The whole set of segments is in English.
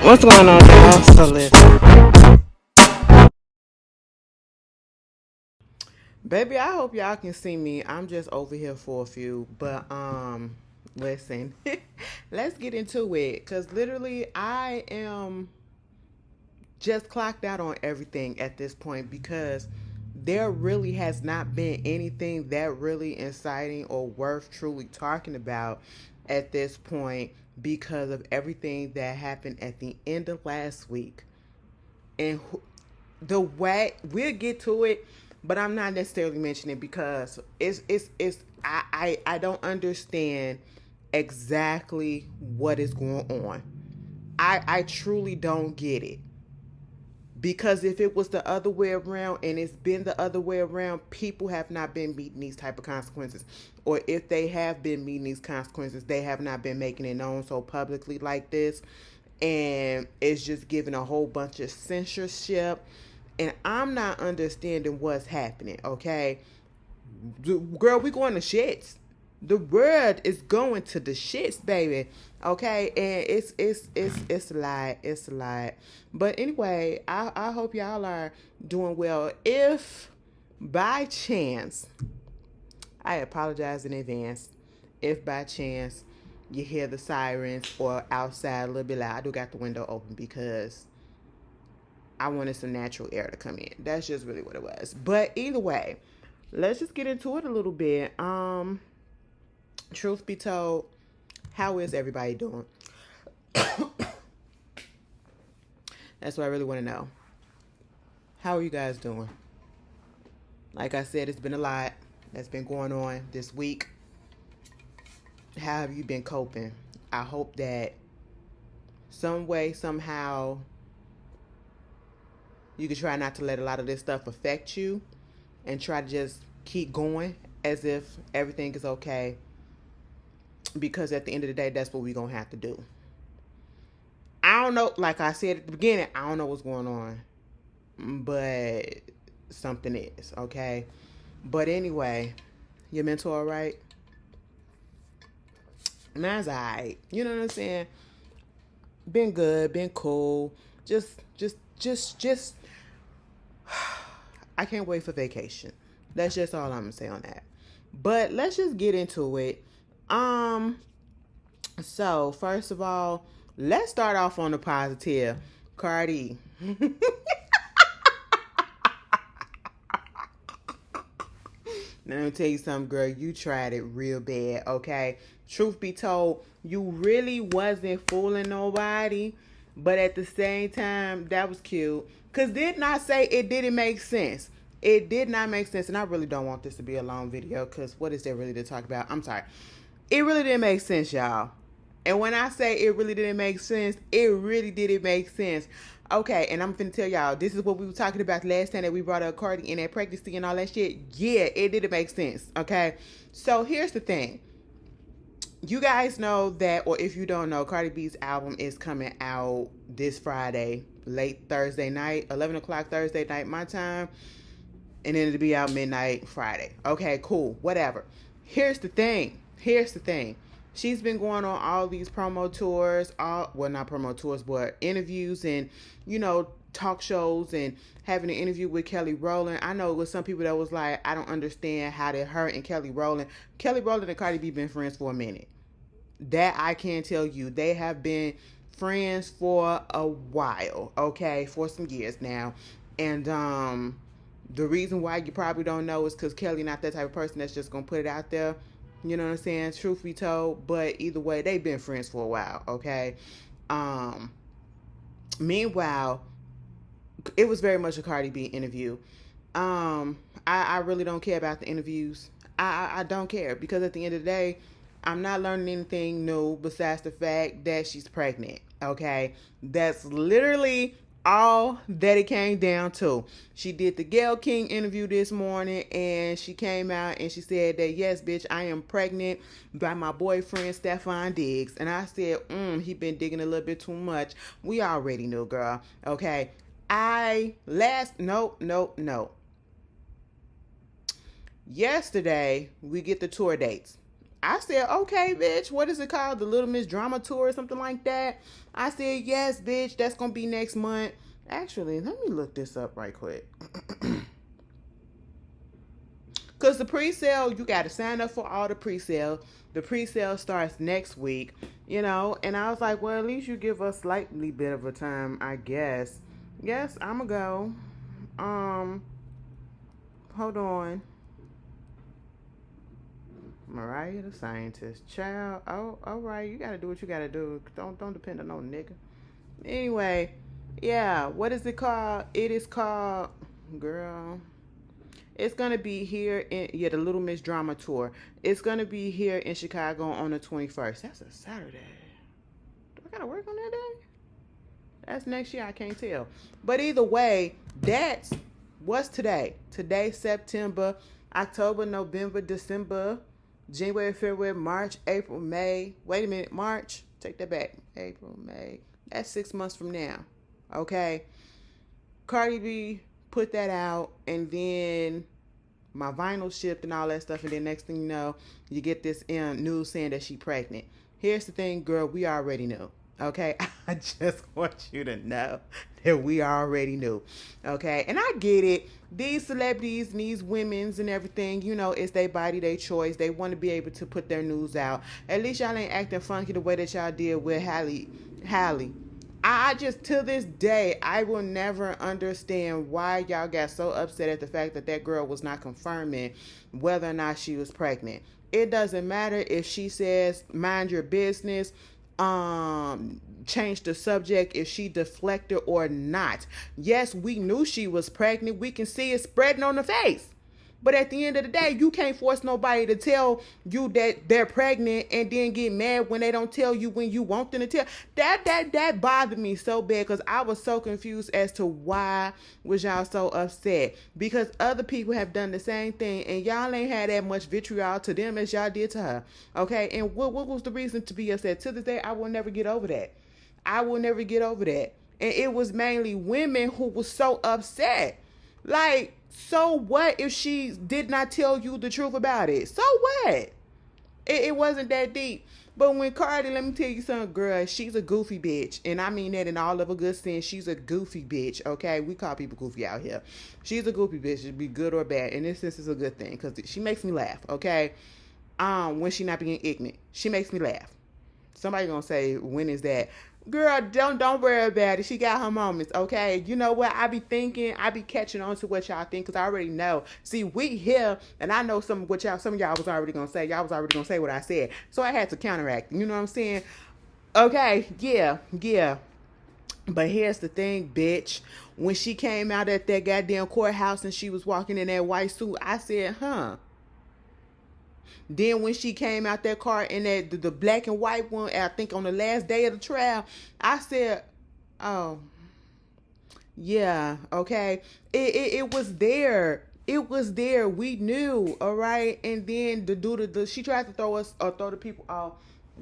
What's going on, y'all? So listen, baby. I hope y'all can see me. I'm just over here for a few, but listen, let's get into it. Cause literally, I am just clocked out on everything at this point because there really has not been anything that really inciting or worth truly talking about at this point because of everything that happened at the end of last week. And the way we'll get to it, but I'm not necessarily mentioning it because I don't understand exactly what is going on. I truly don't get it. Because if it was the other way around and it's been the other way around, people have not been meeting these type of consequences. Or if they have been meeting these consequences, they have not been making it known so publicly like this. And it's just giving a whole bunch of censorship. And I'm not understanding what's happening, okay? Girl, we going to shits. The world is going to the shits, baby. Okay, and it's a lot. It's a lot. But anyway, I hope y'all are doing well. If by chance, I apologize in advance. If by chance you hear the sirens or outside a little bit loud, I do got the window open because I wanted some natural air to come in. That's just really what it was. But either way, let's just get into it a little bit. Truth be told, how is everybody doing? That's what I really want to know. How are you guys doing? Like I said, it's been a lot that's been going on this week. How have you been coping? I hope that some way, somehow, you can try not to let a lot of this stuff affect you and try to just keep going as if everything is okay. Because at the end of the day, that's what we're going to have to do. I don't know, like I said at the beginning, I don't know what's going on. But something is, okay? But anyway, your mental all right? Mine's all right. You know what I'm saying? Been good, been cool. Just I can't wait for vacation. That's just all I'm gonna say on that. But let's just get into it. So first of all, let's start off on the positive. Cardi. Now, let me tell you something, girl. You tried it real bad, okay? Truth be told, you really wasn't fooling nobody. But at the same time, that was cute. Because did not say it didn't make sense. It did not make sense. And I really don't want this to be a long video. Because what is there really to talk about? I'm sorry. It really didn't make sense, y'all. And when I say it really didn't make sense, it really didn't make sense. Okay, and I'm finna tell y'all, this is what we were talking about last time that we brought up Cardi and that pregnancy and all that shit. Yeah, it didn't make sense, okay? So here's the thing. You guys know that, or if you don't know, Cardi B's album is coming out this Friday, late Thursday night, 11 o'clock Thursday night, my time. And then it'll be out midnight Friday. Okay, cool, whatever. Here's the thing. She's been going on all these promo tours, not promo tours, but interviews and, talk shows and having an interview with Kelly Rowland. I know it was some people that was like, I don't understand how did her and Kelly Rowland and Cardi B been friends for a minute. That I can tell you. They have been friends for a while, okay, for some years now. And the reason why you probably don't know is because Kelly not that type of person that's just going to put it out there. You know what I'm saying? Truth be told. But either way, they've been friends for a while, okay? Meanwhile, it was very much a Cardi B interview. I really don't care about the interviews. I don't care because at the end of the day, I'm not learning anything new besides the fact that she's pregnant, okay? That's literally all that it came down to. She did the Gayle King interview this morning and she came out and she said that, yes, bitch, I am pregnant by my boyfriend, Stefan Diggs. And I said, he been digging a little bit too much. We already knew, girl. Okay. No. Yesterday, we get the tour dates. I said, okay, bitch, what is it called? The Little Miss Drama Tour or something like that? I said, yes, bitch, that's going to be next month. Actually, let me look this up right quick. Because the pre-sale, you got to sign up for all the pre-sale. The pre-sale starts next week, and I was like, well, at least you give us slightly bit of a time, I guess. Yes, I'm going to go. Hold on. Mariah the Scientist. Child. Oh, all right. You got to do what you got to do. Don't depend on no nigga. Anyway, yeah. What is it called? It is called, girl. It's going to be here in, the Little Miss Drama Tour. It's going to be here in Chicago on the 21st. That's a Saturday. Do I got to work on that day? That's next year. I can't tell. But either way, that's what's today. Today's September, October, November, December, January, February, March, April, May. Wait a minute. March. Take that back. April, May. That's 6 months from now. Okay. Cardi B put that out, and then my vinyl shipped and all that stuff, and then next thing you know, you get this news saying that she pregnant. Here's the thing, girl, we already knew. Okay, I just want you to know that we already knew. Okay, and I get it. These celebrities and these women's and everything, it's their body, their choice. They want to be able to put their news out. At least y'all ain't acting funky the way that y'all did with Halle. I just, to this day, I will never understand why y'all got so upset at the fact that girl was not confirming whether or not she was pregnant. It doesn't matter if she says, mind your business, change the subject, if she deflected or not. Yes, we knew she was pregnant. We can see it spreading on the face. But at the end of the day, you can't force nobody to tell you that they're pregnant and then get mad when they don't tell you when you want them to tell. That bothered me so bad, because I was so confused as to why was y'all so upset. Because other people have done the same thing, and y'all ain't had that much vitriol to them as y'all did to her. Okay? And what was the reason to be upset? To this day, I will never get over that. I will never get over that. And it was mainly women who was so upset. Like, so what if she did not tell you the truth about it? So what? It wasn't that deep. But when Cardi, let me tell you something, girl, she's a goofy bitch. And I mean that in all of a good sense. She's a goofy bitch, okay? We call people goofy out here. She's a goofy bitch. It'd be good or bad. In this sense, it's a good thing, because she makes me laugh, okay? When she not being ignorant. She makes me laugh. Somebody gonna say, when is that? Girl, don't worry about it. She got her moments, okay? You know what? I be catching on to what y'all think, because I already know. See, we here, and I know some of y'all was already gonna say. Y'all was already gonna say what I said. So I had to counteract. You know what I'm saying? Okay, yeah. But here's the thing, bitch. When she came out at that goddamn courthouse and she was walking in that white suit, I said, huh. Then when she came out that car in that the black and white one, I think on the last day of the trial, I said, oh, yeah, okay. It was there. It was there. We knew, all right. And then she tried to throw the people off.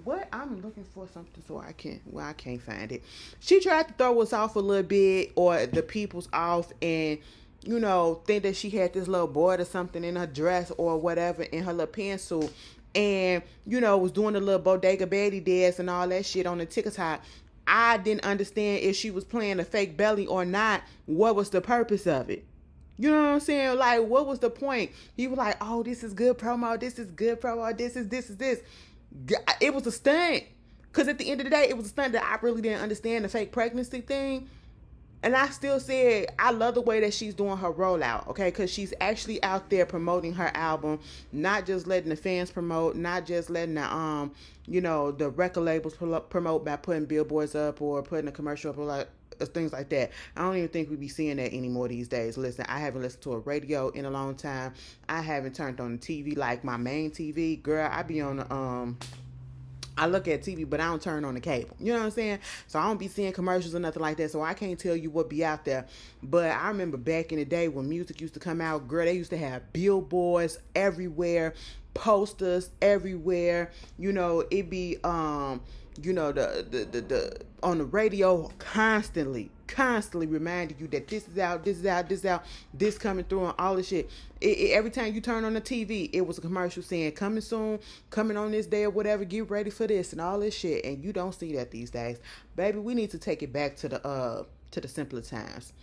What? I'm looking for something so I can't find it. She tried to throw us off a little bit, or the people's off, and think that she had this little board or something in her dress or whatever, in her little pantsuit, and, was doing the little bodega Betty dance and all that shit on the TikTok. I didn't understand if she was playing a fake belly or not. What was the purpose of it? You know what I'm saying? Like, what was the point? He was like, oh, this is good promo. This is good promo. This is this. It was a stunt. Because at the end of the day, it was a stunt that I really didn't understand, the fake pregnancy thing. And I still said, I love the way that she's doing her rollout, okay? Because she's actually out there promoting her album, not just letting the fans promote, not just letting the record labels promote by putting billboards up or putting a commercial up, or like things like that. I don't even think we be seeing that anymore these days. Listen, I haven't listened to a radio in a long time. I haven't turned on the TV, like my main TV. Girl, I be on the I look at TV, but I don't turn on the cable. You know what I'm saying? So I don't be seeing commercials or nothing like that. So I can't tell you what be out there. But I remember back in the day when music used to come out, girl, they used to have billboards everywhere, posters everywhere. It be the on the radio constantly. constantly reminding you that this is out, this is out, this is out, this coming through, and all this shit. Every time you turn on the TV, it was a commercial saying coming soon, coming on this day or whatever, get ready for this and all this shit. And you don't see that these days. Baby, we need to take it back to the simpler times.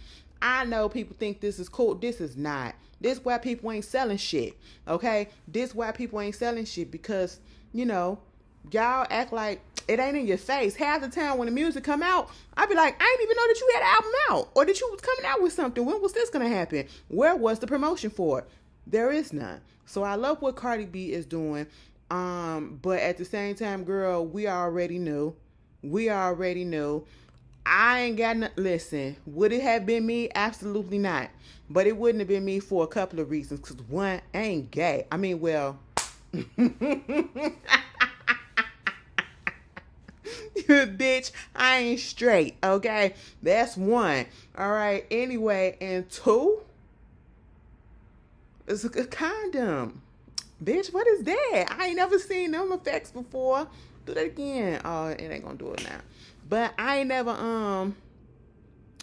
I know people think this is cool. This is not. This is why people ain't selling shit. Okay? This is why people ain't selling shit because, y'all act like it ain't in your face. Half the time when the music come out, I be like, I didn't even know that you had an album out or that you was coming out with something. When was this going to happen? Where was the promotion for it? There is none. So I love what Cardi B is doing. But at the same time, girl, we already knew. I ain't got no, listen, would it have been me? Absolutely not. But it wouldn't have been me for a couple of reasons. Because one, I ain't gay. I mean, well, bitch, I ain't straight, okay? That's one. All right. Anyway, and two, it's a condom. Bitch, what is that? I ain't never seen them effects before. Do that again. Oh, it ain't gonna do it now. But I ain't never,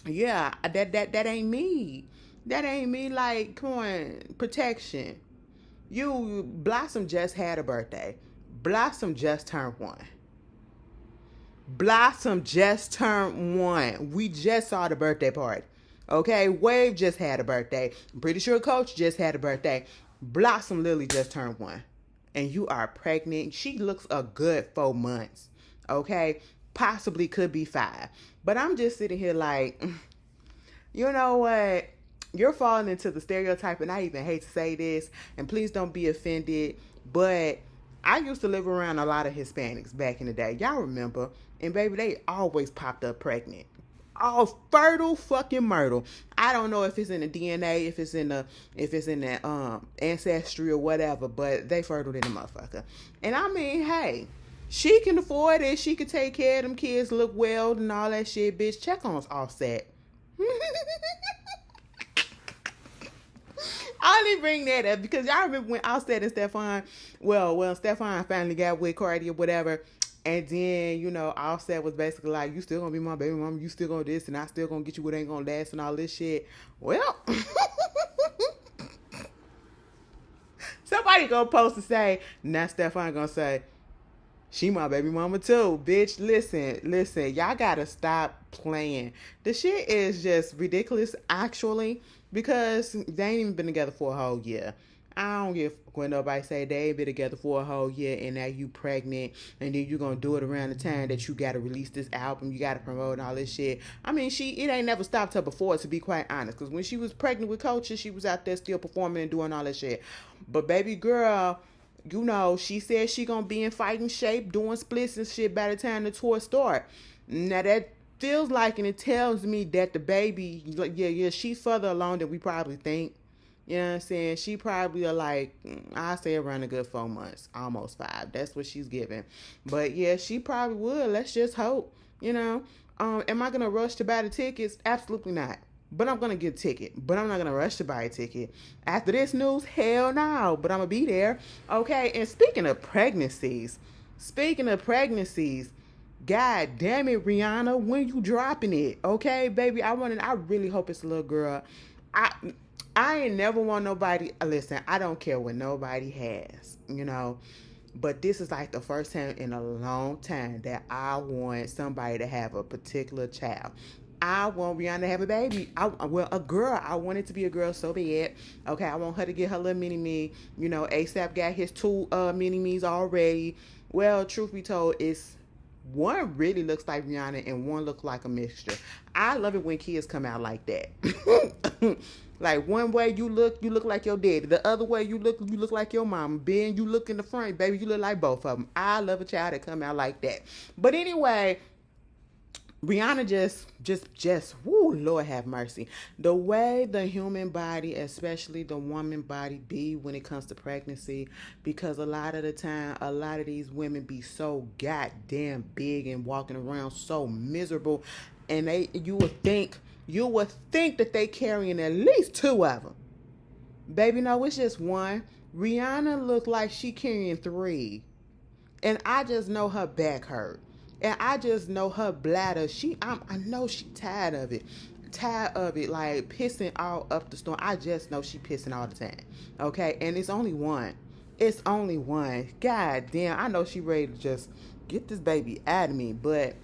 yeah, that ain't me. That ain't me. Like, come on, protection. Blossom just had a birthday. Blossom just turned 1. We just saw the birthday party. Okay, Wave just had a birthday. I'm pretty sure Coach just had a birthday. Blossom Lily just turned 1. And you are pregnant. She looks a good 4 months. Okay, possibly could be 5. But I'm just sitting here like, you know what? You're falling into the stereotype, and I even hate to say this, and please don't be offended, but I used to live around a lot of Hispanics back in the day. Y'all remember? And baby, they always popped up pregnant. All fertile fucking myrtle. I don't know if it's in the DNA, if it's in the ancestry or whatever, but they fertile in the motherfucker. And I mean, hey, she can afford it. She can take care of them kids, look well and all that shit, bitch. Check on Offset. I only bring that up because y'all remember when Offset and Stefan, well, Stefan finally got with Cardi or whatever, and then, Offset was basically like, you still gonna be my baby mama, you still gonna this, and I still gonna get you what ain't gonna last and all this shit. Well, somebody gonna post to say, now Stefan gonna say, she my baby mama too. Bitch, listen. Y'all gotta stop playing. The shit is just ridiculous, actually, because they ain't even been together for a whole year. I don't give when nobody say they ain't been together for a whole year and now you pregnant and then you gonna do it around the time that you gotta release this album, you gotta promote and all this shit. I mean, it ain't never stopped her before, to be quite honest, because when she was pregnant with Coaches, she was out there still performing and doing all that shit. But baby girl, she said she gonna be in fighting shape, doing splits and shit by the time the tour start. Now that feels like, and it tells me that the baby, she's further along than we probably think. You know what I'm saying? She probably are like, I say around a good 4 months, almost 5. That's what she's giving. But yeah, she probably would. Let's just hope, Am I going to rush to buy the tickets? Absolutely not. But I'm going to get a ticket. But I'm not going to rush to buy a ticket. After this news, hell no. But I'm going to be there. Okay, and speaking of pregnancies, God damn it, Rihanna, when you dropping it? Okay, baby, I really hope it's a little girl. I ain't never want nobody, listen, I don't care what nobody has, but this is like the first time in a long time that I want somebody to have a particular child. I want Rihanna to have a baby. A girl. I want it to be a girl so bad. Okay, I want her to get her little mini-me. ASAP got his 2 mini-me's already. Well, truth be told, one really looks like Rihanna and one looks like a mixture. I love it when kids come out like that. Like one way you look like your daddy. The other way you look like your mama. Ben, you look in the front, baby, you look like both of them. I love a child that come out like that. But anyway, Rihanna just, woo, Lord have mercy. The way the human body, especially the woman body, be when it comes to pregnancy, because a lot of the time, a lot of these women be so goddamn big and walking around so miserable, and you would think that they carrying at least 2 of them. Baby, no, it's just 1. Rihanna look like she carrying 3. And I just know her back hurt. And I just know her bladder. I know she tired of it. Tired of it, like pissing all up the storm. I just know she pissing all the time. Okay, and it's only one. It's only one. God damn, I know she ready to just get this baby out of me, but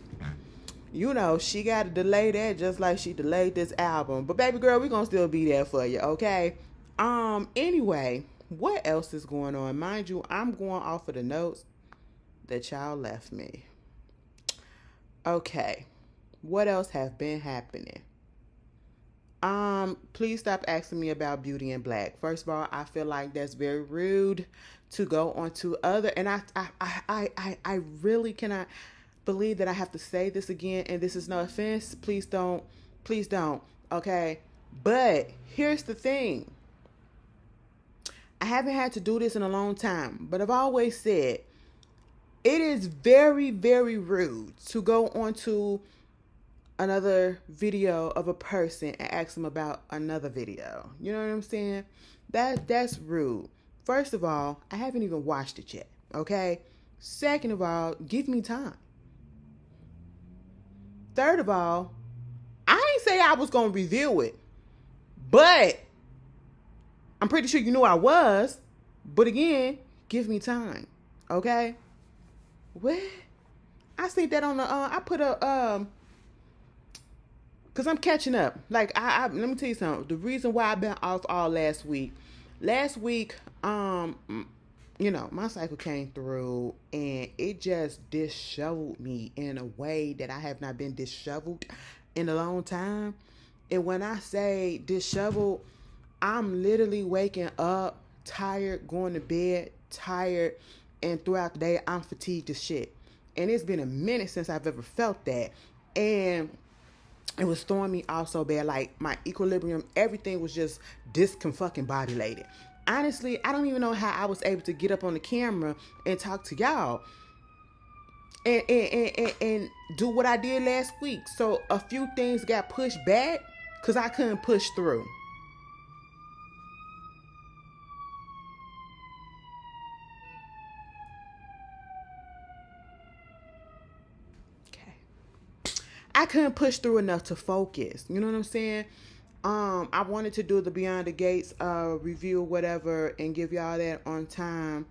you know, she got to delay that just like she delayed this album. But baby girl, we gonna still be there for you, okay? Anyway, what else is going on? Mind you, I'm going off of the notes that y'all left me. Okay, what else have been happening? Please stop asking me about Beauty in Black. First of all, I feel like that's very rude to go on to other, and I really cannot believe that I have to say this again, and this is no offense. Please don't, okay? But here's the thing. I haven't had to do this in a long time, but I've always said it is very, very rude to go onto another video of a person and ask them about another video. You know what I'm saying? That's rude. First of all, I haven't even watched it yet, okay? Second of all, give me time. Third of all, I ain't say I was going to review it, but I'm pretty sure you knew I was. But again, give me time, okay? What? I see that on the, I put a, because I'm catching up. Like, let me tell you something. The reason why I've been off all last week, you know, my cycle came through and it just disheveled me in a way that I have not been disheveled in a long time. And when I say disheveled, I'm literally waking up tired, going to bed tired, and throughout the day, I'm fatigued as shit. And it's been a minute since I've ever felt that. And it was throwing me off so bad. Like, my equilibrium, everything was just discombobulated. Honestly, I don't even know how I was able to get up on the camera and talk to y'all and do what I did last week. So a few things got pushed back because I couldn't push through. I couldn't push through enough to focus. You know what I'm saying? I wanted to do the Beyond the Gates review or whatever and give y'all that on time,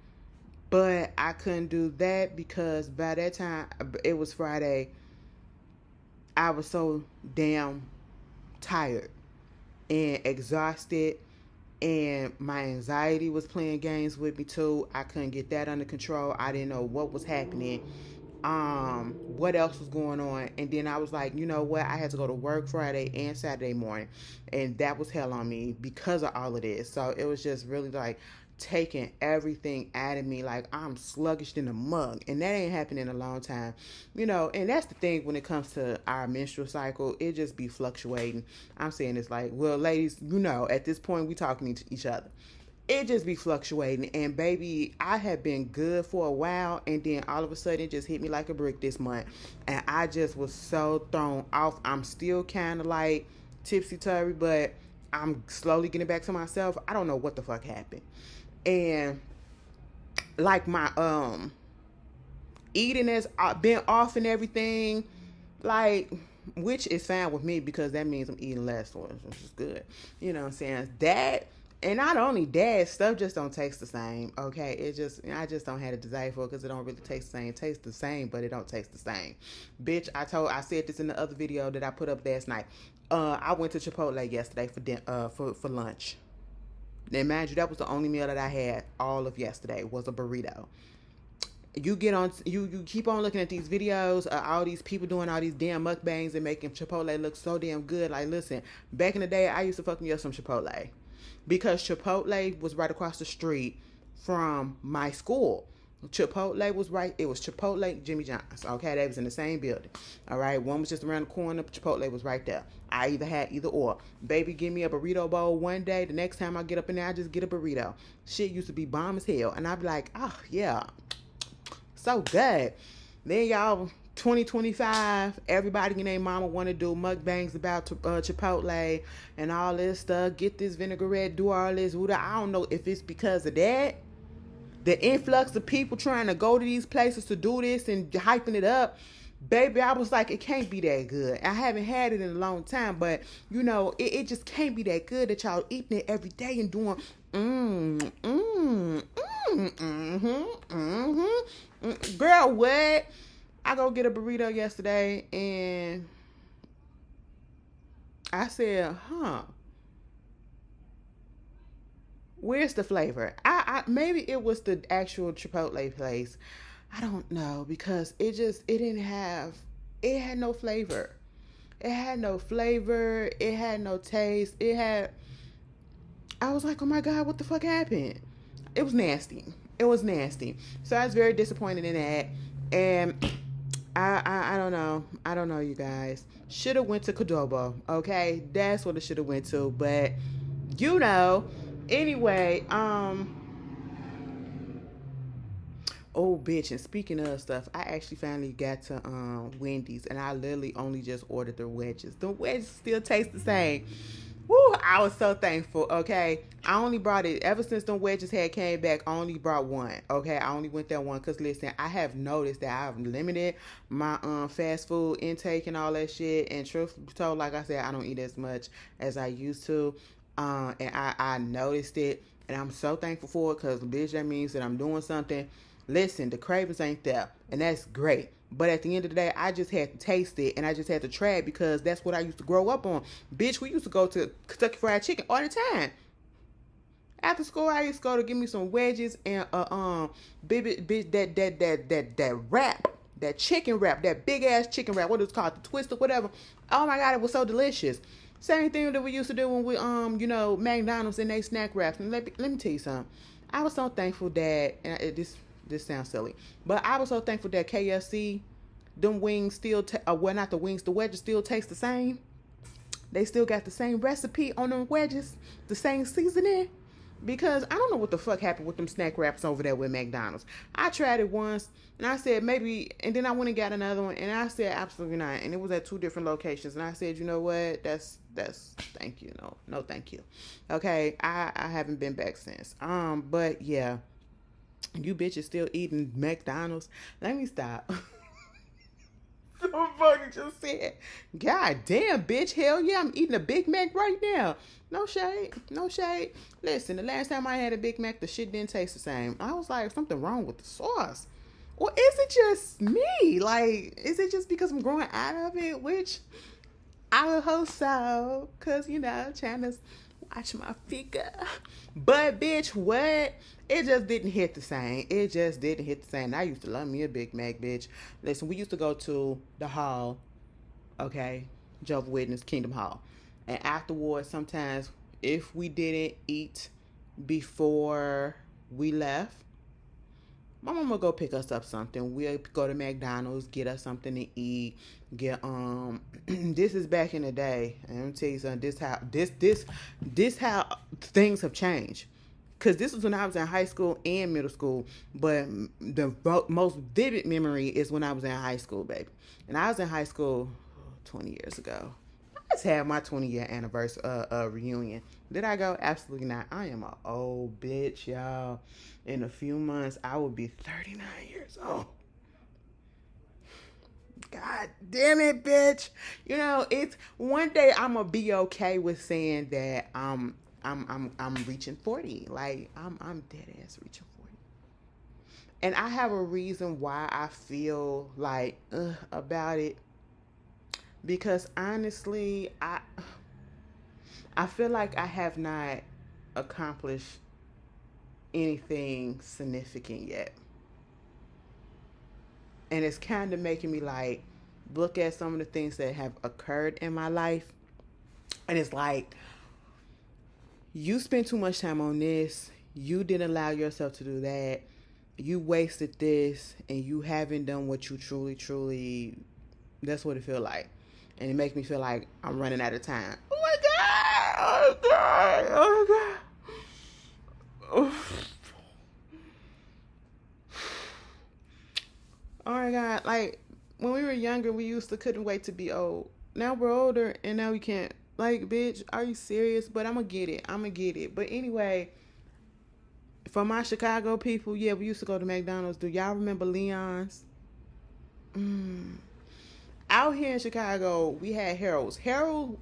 but I couldn't do that because by that time, it was Friday, I was so damn tired and exhausted, and my anxiety was playing games with me too. I couldn't get that under control. I didn't know what was happening. What else was going on? And then I was like, you know what? I had to go to work Friday and Saturday morning, and that was hell on me because of all of this. So it was just really like taking everything out of me. Like, I'm sluggish in a mug, and that ain't happened in a long time, you know. And that's the thing when it comes to our menstrual cycle, it just be fluctuating. I'm saying it's like, well, ladies, you know, at this point we talking to each other. It just be fluctuating. And baby, I had been good for a while, and then all of a sudden it just hit me like a brick this month, and I just was so thrown off. I'm still kind of like tipsy-turvy, but I'm slowly getting back to myself. I don't know what the fuck happened. And like my eating has been off and everything, like, which is fine with me because that means I'm eating less, which is good. You know what I'm saying? That, and not only that, stuff just don't taste the same, okay? I just don't have a desire for it because it don't really taste the same. It tastes the same, but it don't taste the same. Bitch, I said this in the other video that I put up last night. I went to Chipotle yesterday for lunch. And mind you, that was the only meal that I had all of yesterday was a burrito. You get on, you keep on looking at these videos, all these people doing all these damn mukbangs and making Chipotle look so damn good. Like, listen, back in the day, I used to fuck me up some Chipotle because Chipotle was right across the street from my school. Chipotle was right. It was Chipotle, Jimmy John's. Okay, they was in the same building. All right, one was just around the corner. Chipotle was right there. I either had either or. Baby, give me a burrito bowl one day. The next time I get up in there, I just get a burrito. Shit used to be bomb as hell, and I'd be like, oh yeah, so good. Then y'all, 2025, everybody and their mama want to do mukbangs about Chipotle and all this stuff. Get this vinaigrette, do all this. I don't know if it's because of that. The influx of people trying to go to these places to do this and hyping it up. Baby, I was like, it can't be that good. I haven't had it in a long time, but you know, it just can't be that good that y'all eating it every day and doing Girl, what? I go get a burrito yesterday and I said, huh, where's the flavor? I maybe it was the actual Chipotle place. I don't know because it didn't have it had no flavor. It had no flavor. It had no taste. I was like, oh my God, what the fuck happened? It was nasty. It was nasty. So I was very disappointed in that. And I don't know. I don't know, you guys. Should have went to Cadobo. Okay, that's what it should have went to. But you know, anyway. Oh, bitch. And speaking of stuff, I actually finally got to Wendy's, and I literally only just ordered the wedges. The wedges still taste the same. Woo, I was so thankful, okay? I only brought it, ever since the wedges had came back, I only brought one, okay? I only went there one, because listen, I have noticed that I've limited my fast food intake and all that shit, and truth be told, like I said, I don't eat as much as I used to, and I noticed it, and I'm so thankful for it, because, bitch, that means that I'm doing something. Listen, the cravings ain't there, and that's great. But at the end of the day, I just had to taste it, and I just had to try it because that's what I used to grow up on. Bitch, we used to go to Kentucky Fried Chicken all the time. After school, I used to go to give me some wedges and baby, bitch, that wrap, that chicken wrap, that big ass chicken wrap, what it's called, the twist or whatever. Oh my God, it was so delicious. Same thing that we used to do when we McDonald's and they snack wraps. And let me tell you something. I was so thankful that this sounds silly, but I was so thankful that KFC, them wings still, well, not the wings, the wedges still taste the same. They still got the same recipe on them wedges, the same seasoning. Because I don't know what the fuck happened with them snack wraps over there with McDonald's. I tried it once, and I said maybe, and then I went and got another one, and I said absolutely not. And it was at 2 different locations, and I said, you know what, that's thank you, no thank you. Okay, I haven't been back since. But yeah. You bitches still eating McDonald's. Let me stop. Somebody just said, God damn, bitch, hell yeah, I'm eating a Big Mac right now. No shade, no shade. Listen, the last time I had a Big Mac, the shit didn't taste the same. I was like, something wrong with the sauce. Or is it just me? Like, is it just because I'm growing out of it? Which I would hope so. Because, trying to watch my figure. But, bitch, what? It just didn't hit the same. It just didn't hit the same. I used to love me a Big Mac, bitch. Listen, we used to go to the hall, okay, Jehovah's Witness, Kingdom Hall. And afterwards, sometimes, if we didn't eat before we left, my mama would go pick us up something. We'll go to McDonald's, get us something to eat. Get this is back in the day. And I'm tell you something. This how things have changed. Because this was when I was in high school and middle school. But the most vivid memory is when I was in high school, baby. And I was in high school 20 years ago. I just had my 20-year anniversary reunion. Did I go? Absolutely not. I am an old bitch, y'all. In a few months, I will be 39 years old. God damn it, bitch. It's one day I'm gonna be okay with saying that I'm reaching 40. Like I'm dead ass reaching 40. And I have a reason why I feel like about it. Because honestly, I feel like I have not accomplished anything significant yet. And it's kind of making me like look at some of the things that have occurred in my life. And it's like, you spent too much time on this. You didn't allow yourself to do that. You wasted this, and you haven't done what you truly, that's what it feels like. And it makes me feel like I'm running out of time. Oh my God! Oh God! Oh God! Oh my God! Like when we were younger, we couldn't wait to be old. Now we're older, and now we can't. Like, bitch, are you serious? But I'm gonna get it. But anyway, for my Chicago people, yeah, we used to go to McDonald's. Do y'all remember Leon's? Out here in Chicago, we had Harold's. Harold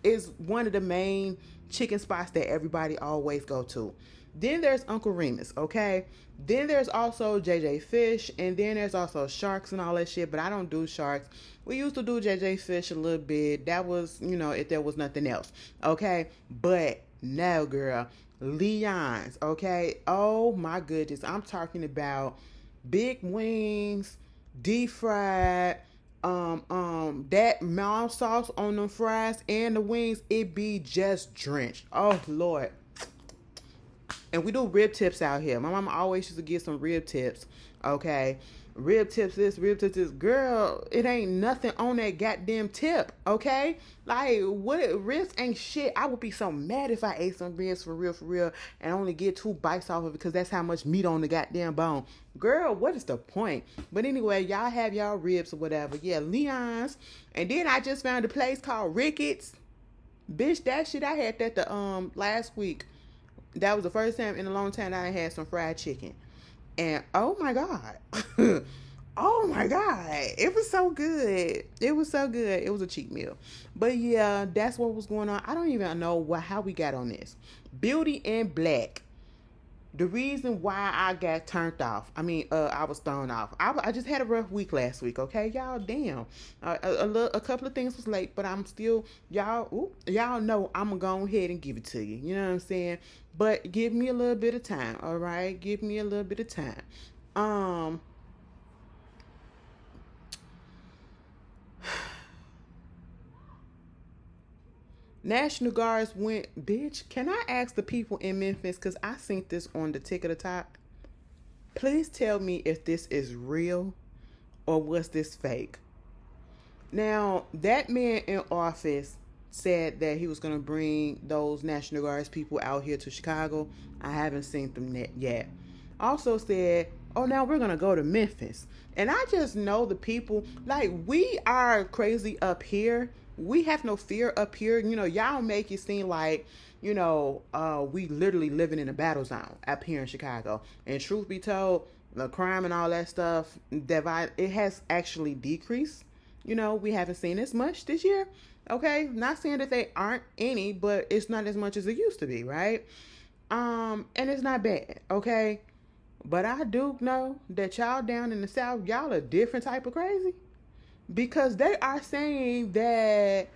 is one of the main chicken spots that everybody always go to. Then there's Uncle Remus, okay? Then there's also JJ Fish, and then there's also Sharks and all that shit, but I don't do Sharks. We used to do JJ Fish a little bit. That was, if there was nothing else, okay? But no, girl, Leon's, okay? Oh my goodness, I'm talking big wings, deep fried, that mild sauce on the fries and the wings, it be just drenched. Oh Lord. And we do rib tips out here. My mama always used to get some rib tips. Okay. Rib tips this, rib tips this. Girl, it ain't nothing on that goddamn tip. Okay. Like, ribs ain't shit. I would be so mad if I ate some ribs for real, and only get 2 bites off of it because that's how much meat on the goddamn bone. Girl, what is the point? But anyway, y'all have y'all ribs or whatever. Yeah, Leon's. And then I just found a place called Ricketts. Bitch, that shit, I had that the last week. That was the first time in a long time that I had some fried chicken. And oh my God. Oh my God. It was so good. It was so good. It was a cheap meal. But yeah, that's what was going on. I don't even know how we got on this. Beauty in Black. The reason why I got turned off. I was thrown off. I just had a rough week last week, okay? Y'all, damn. A couple of things was late, but I'm still, y'all know I'm going to go ahead and give it to you. You know what I'm saying? But give me a little bit of time, all right? Give me a little bit of time. National Guards went, bitch, can I ask the people in Memphis, because I seen this on the Tick of the Top. Please tell me if this is real or was this fake. Now, that man in office said that he was going to bring those National Guards people out here to Chicago. I haven't seen them yet. Also said, oh, now we're going to go to Memphis. And I just know the people, like, we are crazy up here. We have no fear up here. Y'all make it seem like, we literally living in a battle zone up here in Chicago. And truth be told, the crime and all that stuff, it has actually decreased. We haven't seen as much this year. Okay, not saying that they aren't any, but it's not as much as it used to be, right? And it's not bad, okay? But I do know that y'all down in the South, y'all a different type of crazy. Because they are saying that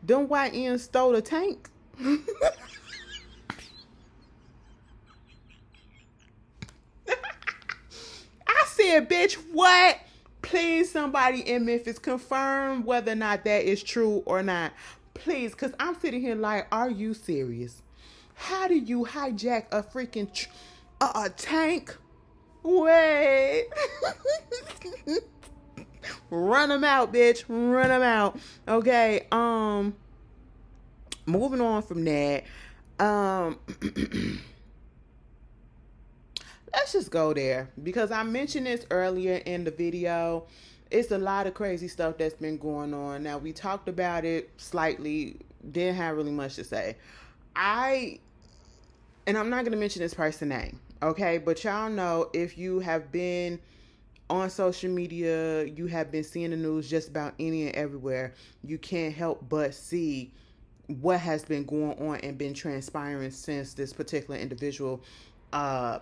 them white ends stole a tank. I said, bitch, what? Please, somebody in Memphis, confirm whether or not that is true or not. Please, because I'm sitting here like, are you serious? How do you hijack a freaking a tank? Wait. Run them out, bitch. Run them out. Okay. Moving on from that. Let's just go there because I mentioned this earlier in the video. It's a lot of crazy stuff that's been going on. Now, we talked about it slightly. Didn't have really much to say. And I'm not going to mention this person's name. Okay. But y'all know, if you have been on social media, you have been seeing the news just about any and everywhere, you can't help but see what has been going on and been transpiring since this particular individual died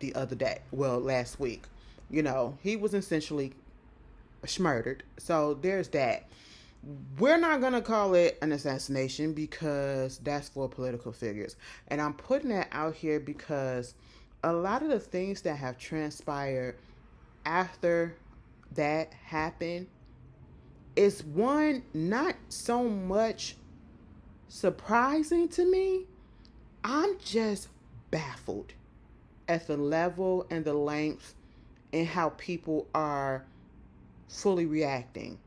the other day. Well, last week. He was essentially murdered. So there's that. We're not going to call it an assassination because that's for political figures. And I'm putting that out here because a lot of the things that have transpired after that happened is, one, not so much surprising to me. I'm just baffled at the level and the length and how people are fully reacting.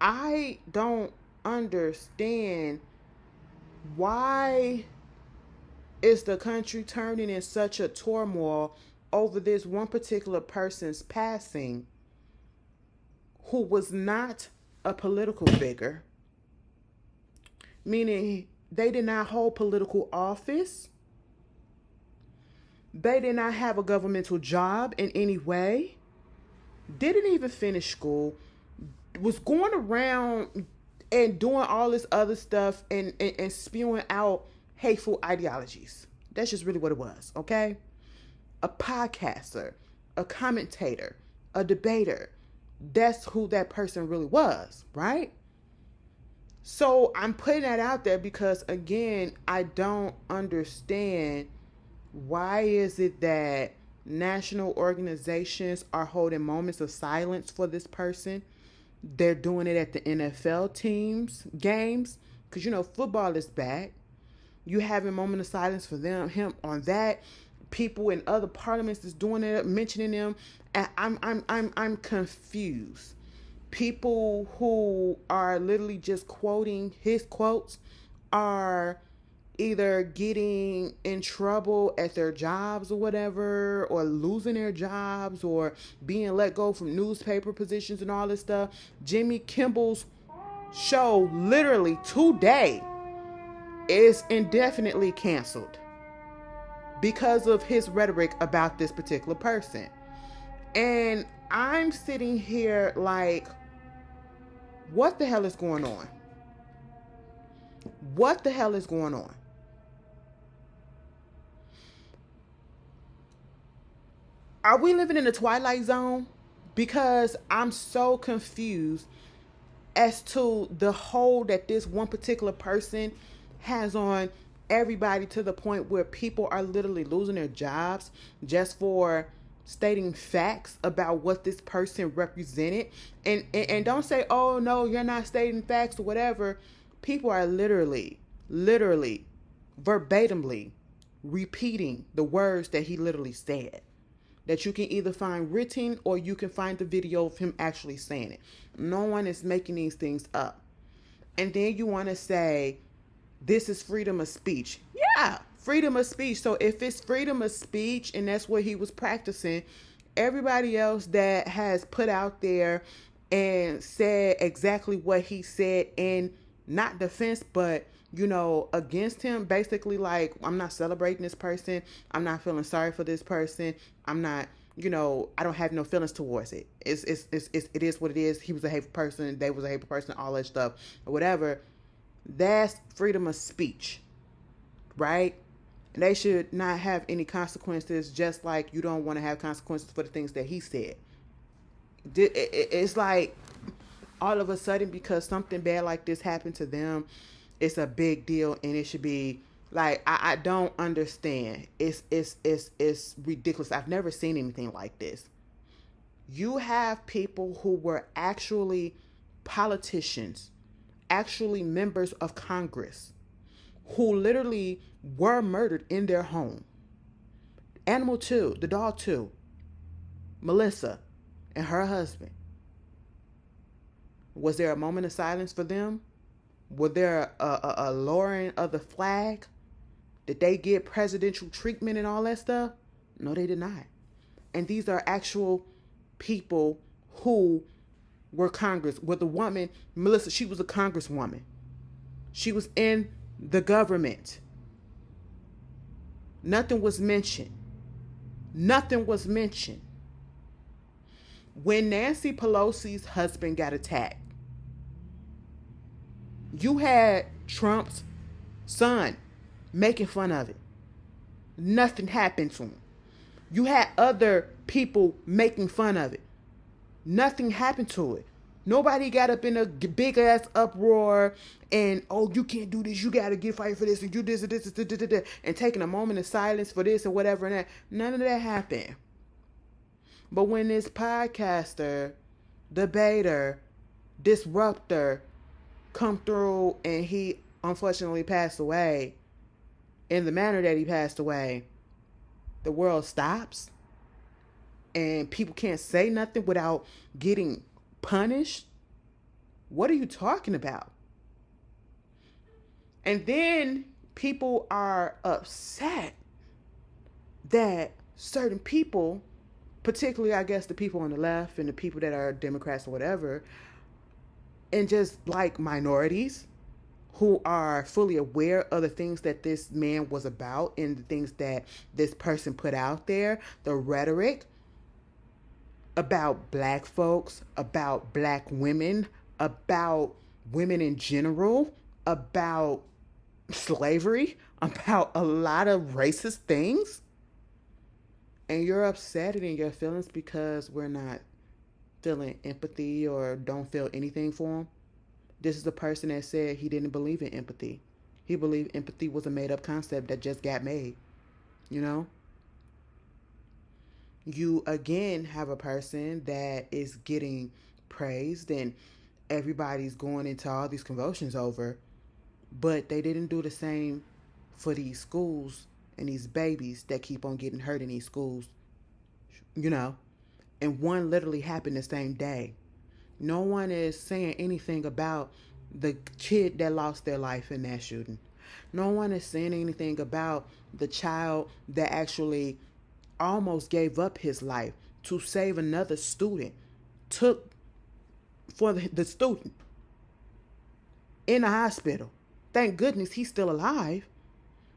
I don't understand why is the country turning in such a turmoil over this one particular person's passing who was not a political figure, meaning they did not hold political office. They did not have a governmental job in any way. didn't even finish school, was going around and doing all this other stuff and spewing out hateful ideologies. That's just really what it was, okay? A podcaster, a commentator, a debater. That's who that person really was, right? So I'm putting that out there because, again, I don't understand why is it that national organizations are holding moments of silence for this person. They're doing it at the NFL teams games because football is back. You having a moment of silence for him on that. People in other parliaments is doing it, mentioning them, and I'm confused. People who are literally just quoting his quotes are either getting in trouble at their jobs or whatever, or losing their jobs, or being let go from newspaper positions and all this stuff. Jimmy Kimmel's show literally today is indefinitely canceled because of his rhetoric about this particular person. And I'm sitting here like, what the hell is going on? What the hell is going on? Are we living in a twilight zone? Because I'm so confused as to the hold that this one particular person has on everybody, to the point where people are literally losing their jobs just for stating facts about what this person represented. And don't say, oh no, you're not stating facts or whatever. People are literally verbatimly repeating the words that he literally said, that you can either find written or you can find the video of him actually saying it. No one is making these things up. And then you want to say this is freedom of speech. Yeah, freedom of speech. So if it's freedom of speech and that's what he was practicing, everybody else that has put out there and said exactly what he said in not defense, but against him, basically like, I'm not celebrating this person. I'm not feeling sorry for this person. I'm not, I don't have no feelings towards it. It is what it is. He was a hateful person. They was a hateful person, all that stuff or whatever. That's freedom of speech, right? And they should not have any consequences, just like you don't want to have consequences for the things that he said. It's like all of a sudden, because something bad like this happened to them, it's a big deal, and it should be like, I don't understand. It's ridiculous. I've never seen anything like this. You have people who were actually politicians, actually members of Congress, who literally were murdered in their home. Animal 2, the dog 2, Melissa and her husband. Was there a moment of silence for them? Was there a lowering of the flag? Did they get presidential treatment and all that stuff? No, they did not. And these are actual people who were Congress. With the woman, Melissa, she was a congresswoman. She was in the government. Nothing was mentioned. Nothing was mentioned. When Nancy Pelosi's husband got attacked, you had Trump's son making fun of it. Nothing happened to him. You had other people making fun of it. Nothing happened to it. Nobody got up in a big ass uproar and, oh, you can't do this. You got to get fired for this and you this and this and taking a moment of silence for this and whatever and that. None of that happened. But when this podcaster, debater, disruptor come through and he unfortunately passed away in the manner that he passed away, the world stops and people can't say nothing without getting punished. What are you talking about? And then people are upset that certain people, particularly I guess the people on the left and the people that are Democrats or whatever, and just like minorities who are fully aware of the things that this man was about and the things that this person put out there, the rhetoric, about black folks, about black women, about women in general, about slavery, about a lot of racist things. And you're upset in your feelings because we're not feeling empathy or don't feel anything for him. This is the person that said he didn't believe in empathy. He believed empathy was a made up concept that just got made. You know? You again have a person that is getting praised and everybody's going into all these convulsions over, but they didn't do the same for these schools and these babies that keep on getting hurt in these schools. You know? And one literally happened the same day. No one is saying anything about the kid that lost their life in that shooting. No one is saying anything about the child that actually almost gave up his life to save another student. Took for the student in the hospital. Thank goodness he's still alive.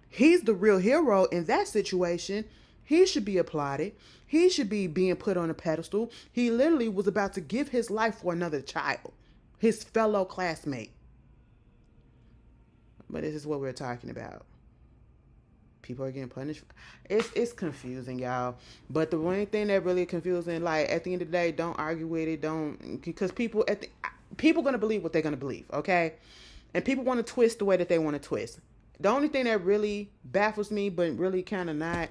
He's the real hero in that situation. He should be applauded. He should be being put on a pedestal. He literally was about to give his life for another child, his fellow classmate. But this is what we're talking about. People are getting punished. It's confusing, y'all. But the one thing that really confusing, like at the end of the day, don't argue with it. Don't, because people gonna believe what they're gonna believe, okay? And people want to twist the way that they want to twist. The only thing that really baffles me, but really kind of not,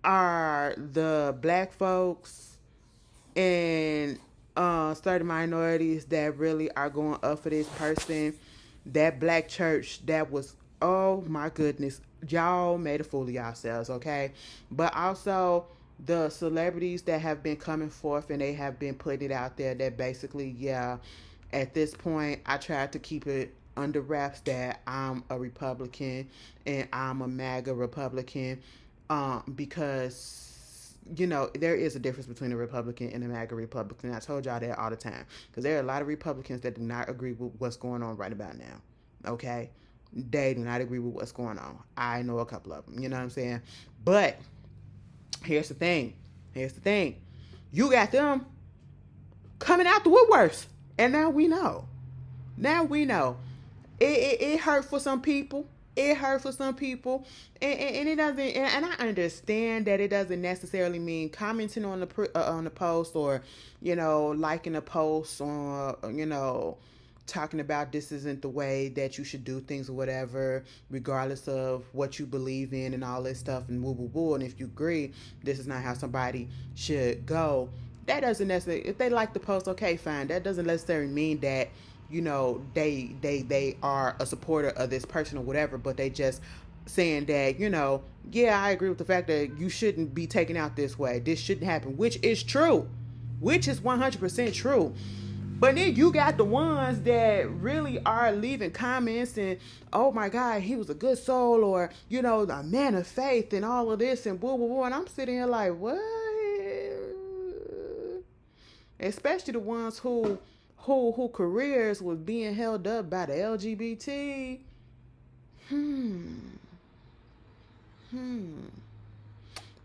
are the black folks and certain minorities that really are going up for this person. That black church that was, oh my goodness, y'all made a fool of yourselves, okay? But also the celebrities that have been coming forth and they have been putting it out there that basically, yeah, at this point, I tried to keep it under wraps that I'm a Republican and I'm a MAGA Republican. Because, you know, there is a difference between a Republican and a MAGA Republican. I told y'all that all the time. Because there are a lot of Republicans that do not agree with what's going on right about now. Okay? They do not agree with what's going on. I know a couple of them. You know what I'm saying? But, here's the thing. You got them coming out the woodworks. And now we know. It hurt for some people. It hurt for some people, and it doesn't. And I understand that it doesn't necessarily mean commenting on the post, or, you know, liking a post, or, you know, talking about this isn't the way that you should do things or whatever, regardless of what you believe in and all this stuff and woo woo woo. And if you agree, this is not how somebody should go. That doesn't necessarily. If they like the post, okay, fine. That doesn't necessarily mean that, you know, they are a supporter of this person or whatever, but they just saying that, you know, yeah, I agree with the fact that you shouldn't be taken out this way. This shouldn't happen, which is true, which is 100% true. But then you got the ones that really are leaving comments and, oh my God, he was a good soul, or, you know, a man of faith and all of this and blah, blah, blah. And I'm sitting here like, what? Especially the ones who careers was being held up by the LGBT.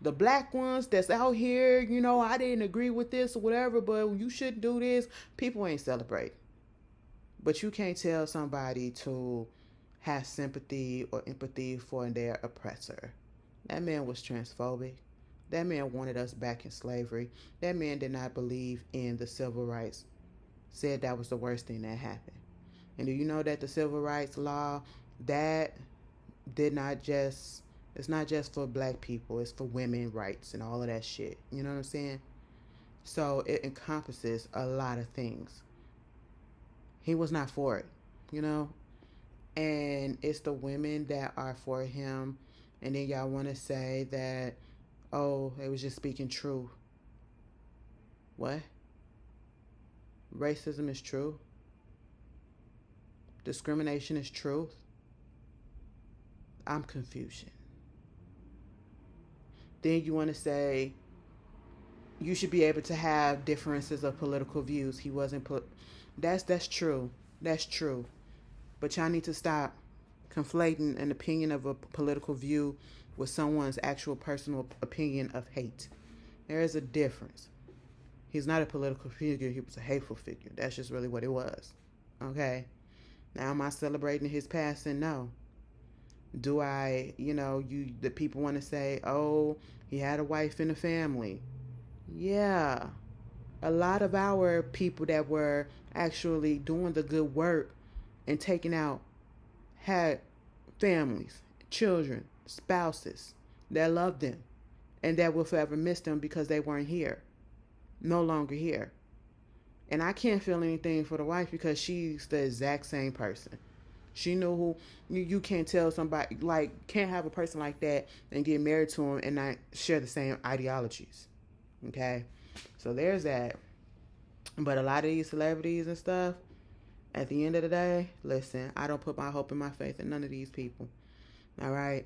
The black ones that's out here, you know, I didn't agree with this or whatever, but you shouldn't do this. People ain't celebrate. But you can't tell somebody to have sympathy or empathy for their oppressor. That man was transphobic. That man wanted us back in slavery. That man did not believe in the civil rights. Said that was the worst thing that happened. And do you know that the civil rights law, that did not just, it's not just for black people, it's for women rights and all of that shit. You know what I'm saying? So it encompasses a lot of things. He was not for it, you know? And it's the women that are for him. And then y'all want to say that, oh, it was just speaking truth. What? Racism is true. Discrimination is truth. I'm confusion. Then you want to say you should be able to have differences of political views. He wasn't that's true. That's true. But y'all need to stop conflating an opinion of a political view with someone's actual personal opinion of hate. There is a difference. He's not a political figure. He was a hateful figure. That's just really what it was. Okay. Now, am I celebrating his passing? No. Do I, the people want to say, oh, he had a wife and a family. Yeah. A lot of our people that were actually doing the good work and taking out had families, children, spouses that loved them and that will forever miss them because they weren't here. No longer here. And I can't feel anything for the wife because she's the exact same person. She knew who you can't tell somebody, like, can't have a person like that and get married to him and not share the same ideologies. Okay? So there's that. But a lot of these celebrities and stuff, at the end of the day, listen, I don't put my hope and my faith in none of these people. All right?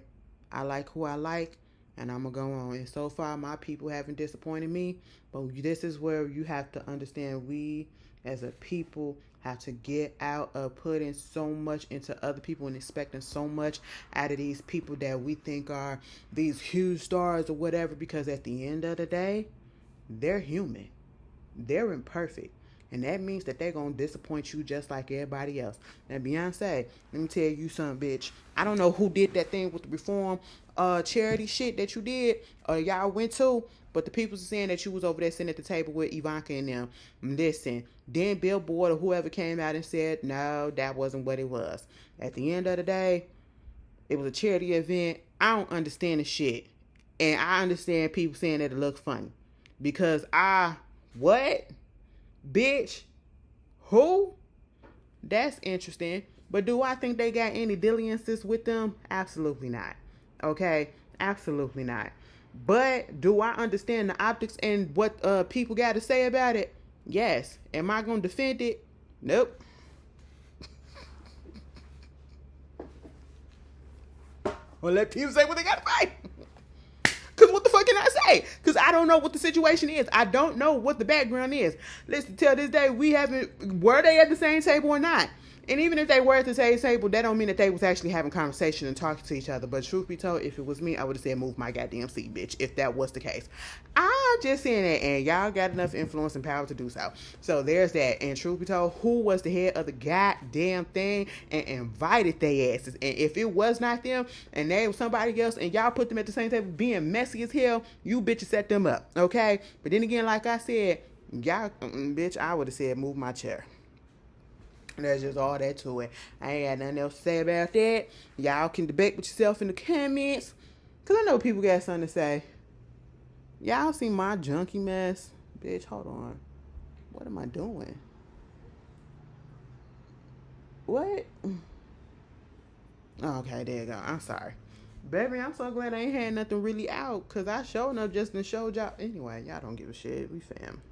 I like who I like, and I'm going to go on. And so far, my people haven't disappointed me. But this is where you have to understand we, as a people, have to get out of putting so much into other people and expecting so much out of these people that we think are these huge stars or whatever. Because at the end of the day, they're human. They're imperfect. And that means that they're going to disappoint you just like everybody else. Now, Beyonce, let me tell you something, bitch. I don't know who did that thing with the reform charity shit that you did or y'all went to, but the people saying that you was over there sitting at the table with Ivanka and them. Listen, then Billboard or whoever came out and said, no, that wasn't what it was. At the end of the day, it was a charity event. I don't understand the shit. And I understand people saying that it looks funny. Because what? Bitch, who? That's interesting. But do I think they got any dalliances with them? Absolutely not. Okay? Absolutely not. But do I understand the optics and what people got to say about it? Yes. Am I going to defend it? Nope. Well, let people say what they got to say. Because what the fuck can I say? Because I don't know what the situation is. I don't know what the background is. Listen, till this day, were they at the same table or not? And even if they were at the same table, that don't mean that they was actually having conversation and talking to each other. But truth be told, if it was me, I would have said, move my goddamn seat, bitch, if that was the case. I'm just saying that, and y'all got enough influence and power to do so. So there's that. And truth be told, who was the head of the goddamn thing and invited their asses? And if it was not them, and they was somebody else, and y'all put them at the same table being messy as hell, you bitches set them up, okay? But then again, like I said, y'all, bitch, I would have said, move my chair. There's just all that to it. I ain't got nothing else to say about that. Y'all can debate with yourself in the comments. Because I know people got something to say. Y'all see my junkie mess? Bitch, hold on. What am I doing? What? Okay, there you go. I'm sorry. Baby, I'm so glad I ain't had nothing really out. Because I showed up just to show y'all. Anyway, y'all don't give a shit. We fam.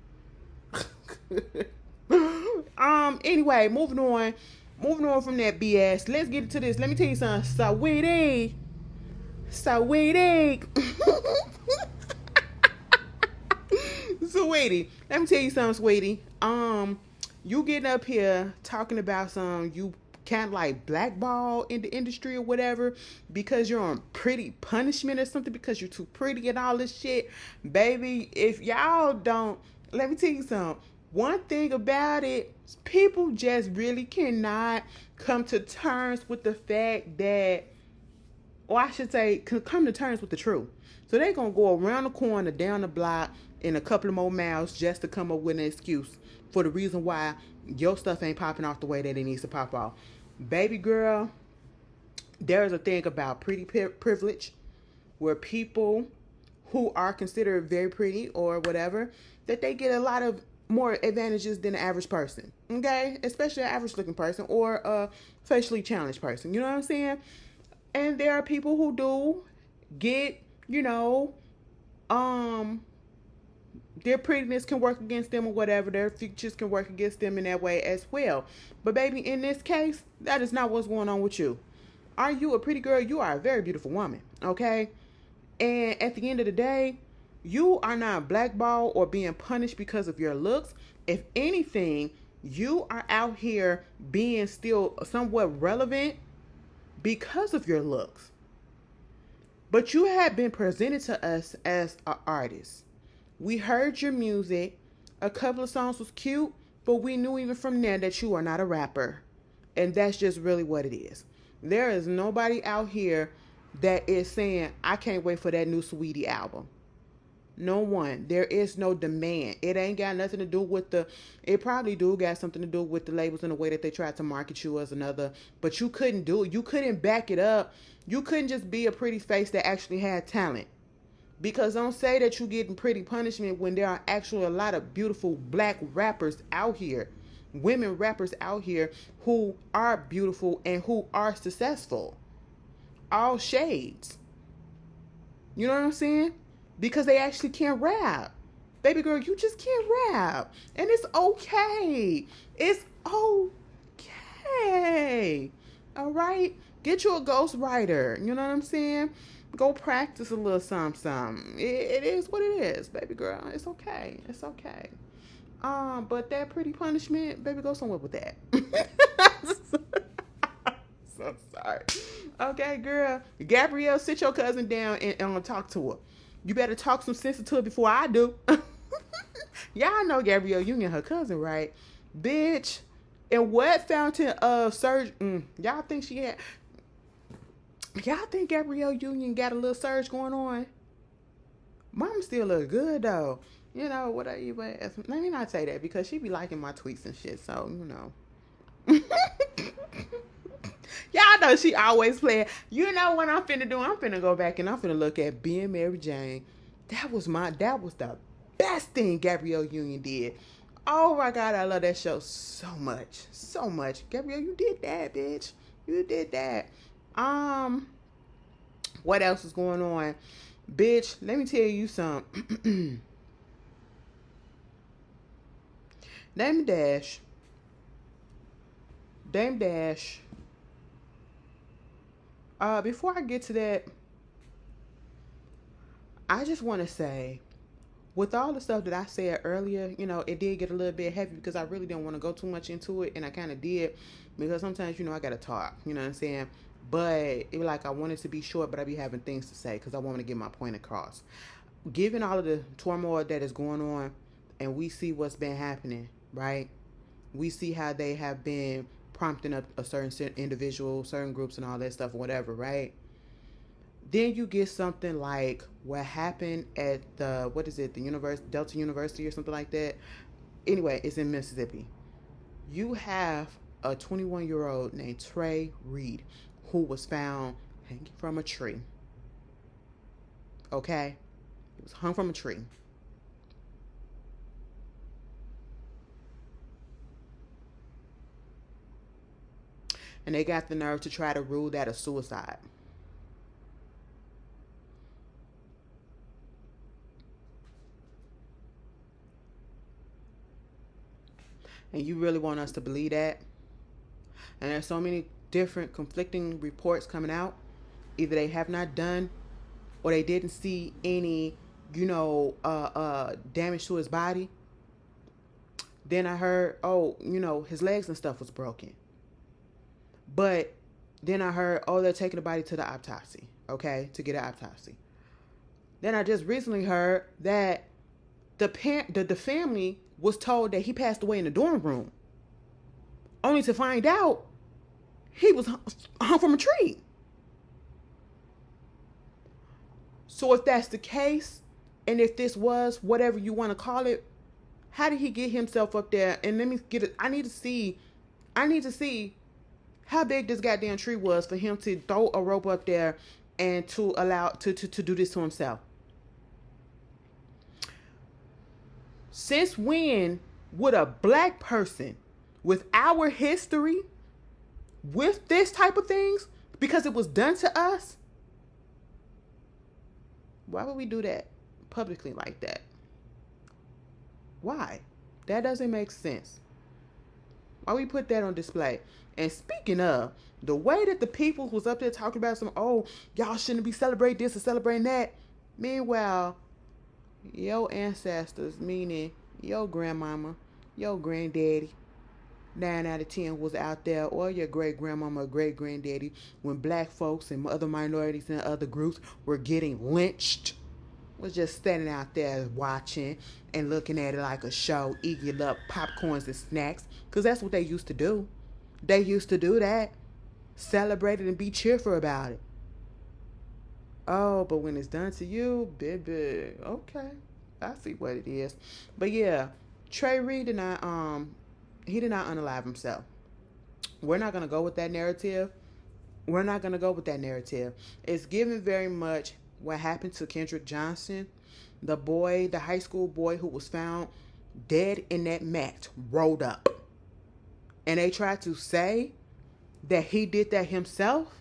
Anyway, moving on from that BS. Let's get into this. Let me tell you something. Saweetie. Saweetie, let me tell you something, sweetie. You getting up here talking about you can't like blackball in the industry or whatever because you're on pretty punishment or something because you're too pretty and all this shit. Baby, if y'all don't, let me tell you something. One thing about it, people just really cannot come to terms with the fact that, or I should say, come to terms with the truth. So they're going to go around the corner, down the block, in a couple of more miles just to come up with an excuse for the reason why your stuff ain't popping off the way that it needs to pop off. Baby girl, there's a thing about pretty privilege where people who are considered very pretty or whatever, that they get a lot of more advantages than the average person, okay? Especially an average looking person or a facially challenged person, you know what I'm saying? And there are people who do get, their prettiness can work against them or whatever. Their features can work against them in that way as well. But baby, in this case, that is not what's going on with you. Are you a pretty girl? You are a very beautiful woman, okay? And at the end of the day, you are not blackballed or being punished because of your looks. If anything, you are out here being still somewhat relevant because of your looks. But you have been presented to us as an artist. We heard your music. A couple of songs was cute, but we knew even from there that you are not a rapper. And that's just really what it is. There is nobody out here that is saying, I can't wait for that new Saweetie album. No one. There is no demand. It ain't got nothing to do with it probably do got something to do with the labels and the way that they tried to market you as another, but you couldn't do it. You couldn't back it up. You couldn't just be a pretty face that actually had talent. Because don't say that you're getting pretty punishment when there are actually a lot of beautiful black rappers out here, women rappers out here who are beautiful and who are successful. All shades. You know what I'm saying? Because they actually can't rap. Baby girl, you just can't rap. And it's okay. It's okay. All right? Get you a ghostwriter. You know what I'm saying? Go practice a little something. It is what it is, baby girl. It's okay. It's okay. But that pretty punishment, baby, go somewhere with that. So sorry. Okay, girl. Gabrielle, sit your cousin down and talk to her. You better talk some sense to her before I do. Y'all know Gabrielle Union, her cousin, right? Bitch. And what fountain of surge? Y'all think she had? Y'all think Gabrielle Union got a little surge going on? Mama still look good though. You know what? Let me not say that because she be liking my tweets and shit. So you know. Y'all know she always playing. You know what I'm finna do? I'm finna go back and I'm finna look at Being Mary Jane. That was the best thing Gabrielle Union did. Oh my God, I love that show so much. So much. Gabrielle, you did that, bitch. You did that. What else is going on? Bitch, let me tell you something. Damon Dash. Before I get to that, I just want to say, with all the stuff that I said earlier, you know, it did get a little bit heavy because I really didn't want to go too much into it, and I kind of did because sometimes, you know, I got to talk, you know what I'm saying? But it was like I wanted to be short, but I be having things to say because I want to get my point across. Given all of the turmoil that is going on, and we see what's been happening, right? We see how they have been prompting up a certain individual, certain groups and all that stuff, whatever, right? Then you get something like what happened at the Delta University or something like that. Anyway, it's in Mississippi. You have a 21-year-old named Trey Reed who was found hanging from a tree. Okay? He was hung from a tree. And they got the nerve to try to rule that a suicide. And you really want us to believe that? And there's so many different conflicting reports coming out. Either they have not done or they didn't see any, damage to his body. Then I heard, his legs and stuff was broken. But then I heard, they're taking the body to the autopsy, okay, to get an autopsy. Then I just recently heard that the family was told that he passed away in the dorm room, only to find out he was hung from a tree. So if that's the case, and if this was whatever you want to call it, how did he get himself up there? And let me get it. I need to see how big this goddamn tree was for him to throw a rope up there and to allow to do this to himself. Since when would a black person with our history, with this type of things, because it was done to us, why would we do that publicly like that? Why? That doesn't make sense. Why we put that on display? And speaking of, the way that the people was up there talking about y'all shouldn't be celebrating this or celebrating that. Meanwhile, your ancestors, meaning your grandmama, your granddaddy, 9 out of 10 was out there, or your great grandmama or great granddaddy, when black folks and other minorities and other groups were getting lynched. was just standing out there watching and looking at it like a show, eating up popcorns and snacks, because that's what they used to do. They used to do that. Celebrate it and be cheerful about it. Oh, but when it's done to you, baby, okay, I see what it is. But yeah, Trey Reed did not unalive himself. We're not gonna go with that narrative. We're not gonna go with that narrative. It's given very much what happened to Kendrick Johnson, the high school boy who was found dead in that mat, rolled up. And they tried to say that he did that himself.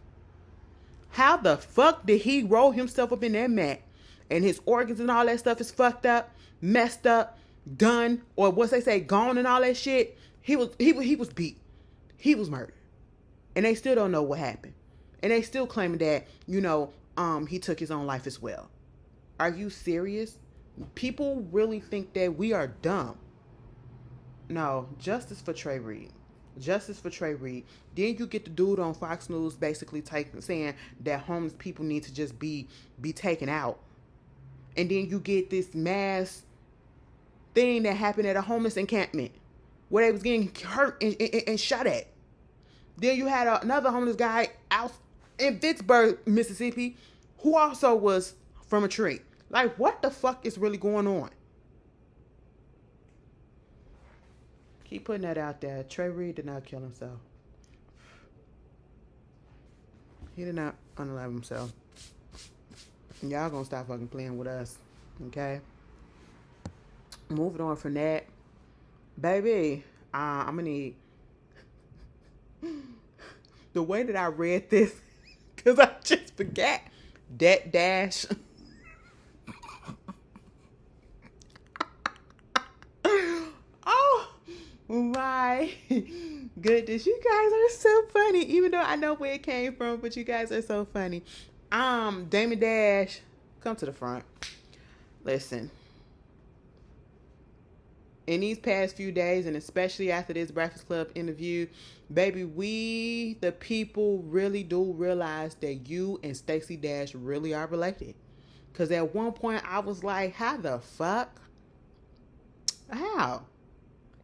How the fuck did he roll himself up in that mat and his organs and all that stuff is fucked up, messed up, done, or what's they say, gone and all that shit? He was beat. He was murdered. And they still don't know what happened. And they still claiming that, he took his own life as well. Are you serious? People really think that we are dumb. No, justice for Trey Reed. Justice for Trey Reed. Then you get the dude on Fox News basically saying that homeless people need to just be taken out. And then you get this mass thing that happened at a homeless encampment where they was getting hurt and shot at. Then you had another homeless guy out in Vicksburg, Mississippi, who also was from a tree. Like, what the fuck is really going on? Keep putting that out there. Trey Reed did not kill himself. He did not unalive himself. Y'all gonna stop fucking playing with us. Okay? Moving on from that. Baby, I'm gonna need... the way that I read this, because I just forgot. That Dash... My goodness, you guys are so funny. Even though I know where it came from, but you guys are so funny. Damon Dash, come to the front. Listen. In these past few days, and especially after this Breakfast Club interview, baby, we, the people, really do realize that you and Stacey Dash really are related. Because at one point, I was like, how the fuck? How?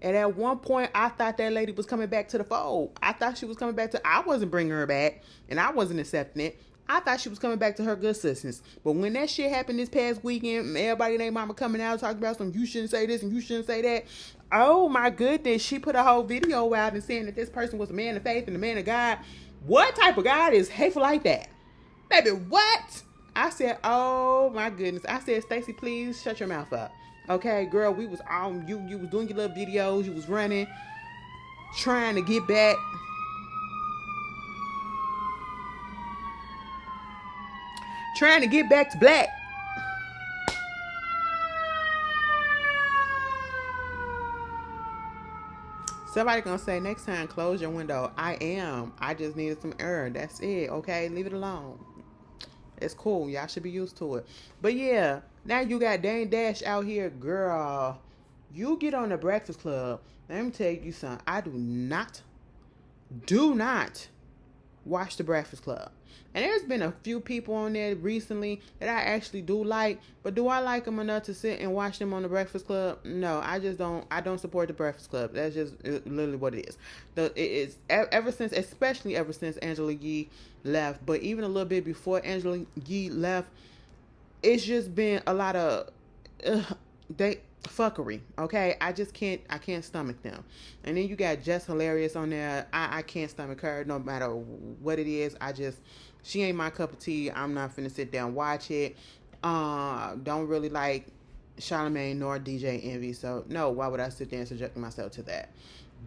And at one point, I thought that lady was coming back to the fold. I thought she was coming back I wasn't bringing her back, and I wasn't accepting it. I thought she was coming back to her good sisters. But when that shit happened this past weekend, everybody and their mama coming out talking about you shouldn't say this and you shouldn't say that. Oh my goodness, she put a whole video out and saying that this person was a man of faith and a man of God. What type of God is hateful like that? Baby, what? I said, oh my goodness. I said, Stacey, please shut your mouth up. Okay, girl, we was on, you was doing your little videos, you was running, trying to get back. Trying to get back to black. Somebody gonna say, next time, close your window. I am. I just needed some air. That's it, okay? Leave it alone. It's cool. Y'all should be used to it. But yeah, now you got Damon Dash out here. Girl, you get on the Breakfast Club. Let me tell you something. I do not watch the Breakfast Club. And there's been a few people on there recently that I actually do like. But do I like them enough to sit and watch them on the Breakfast Club? No, I just don't. I don't support the Breakfast Club. That's just literally what it is. Especially ever since Angela Yee left. But even a little bit before Angela Yee left, it's just been a lot of fuckery. Okay, I can't stomach them. And then you got Jess Hilarious on there. I can't stomach her no matter what it is. She ain't my cup of tea. I'm not finna sit down and watch it. Don't really like Charlamagne nor DJ Envy. So no, why would I sit there and subject myself to that?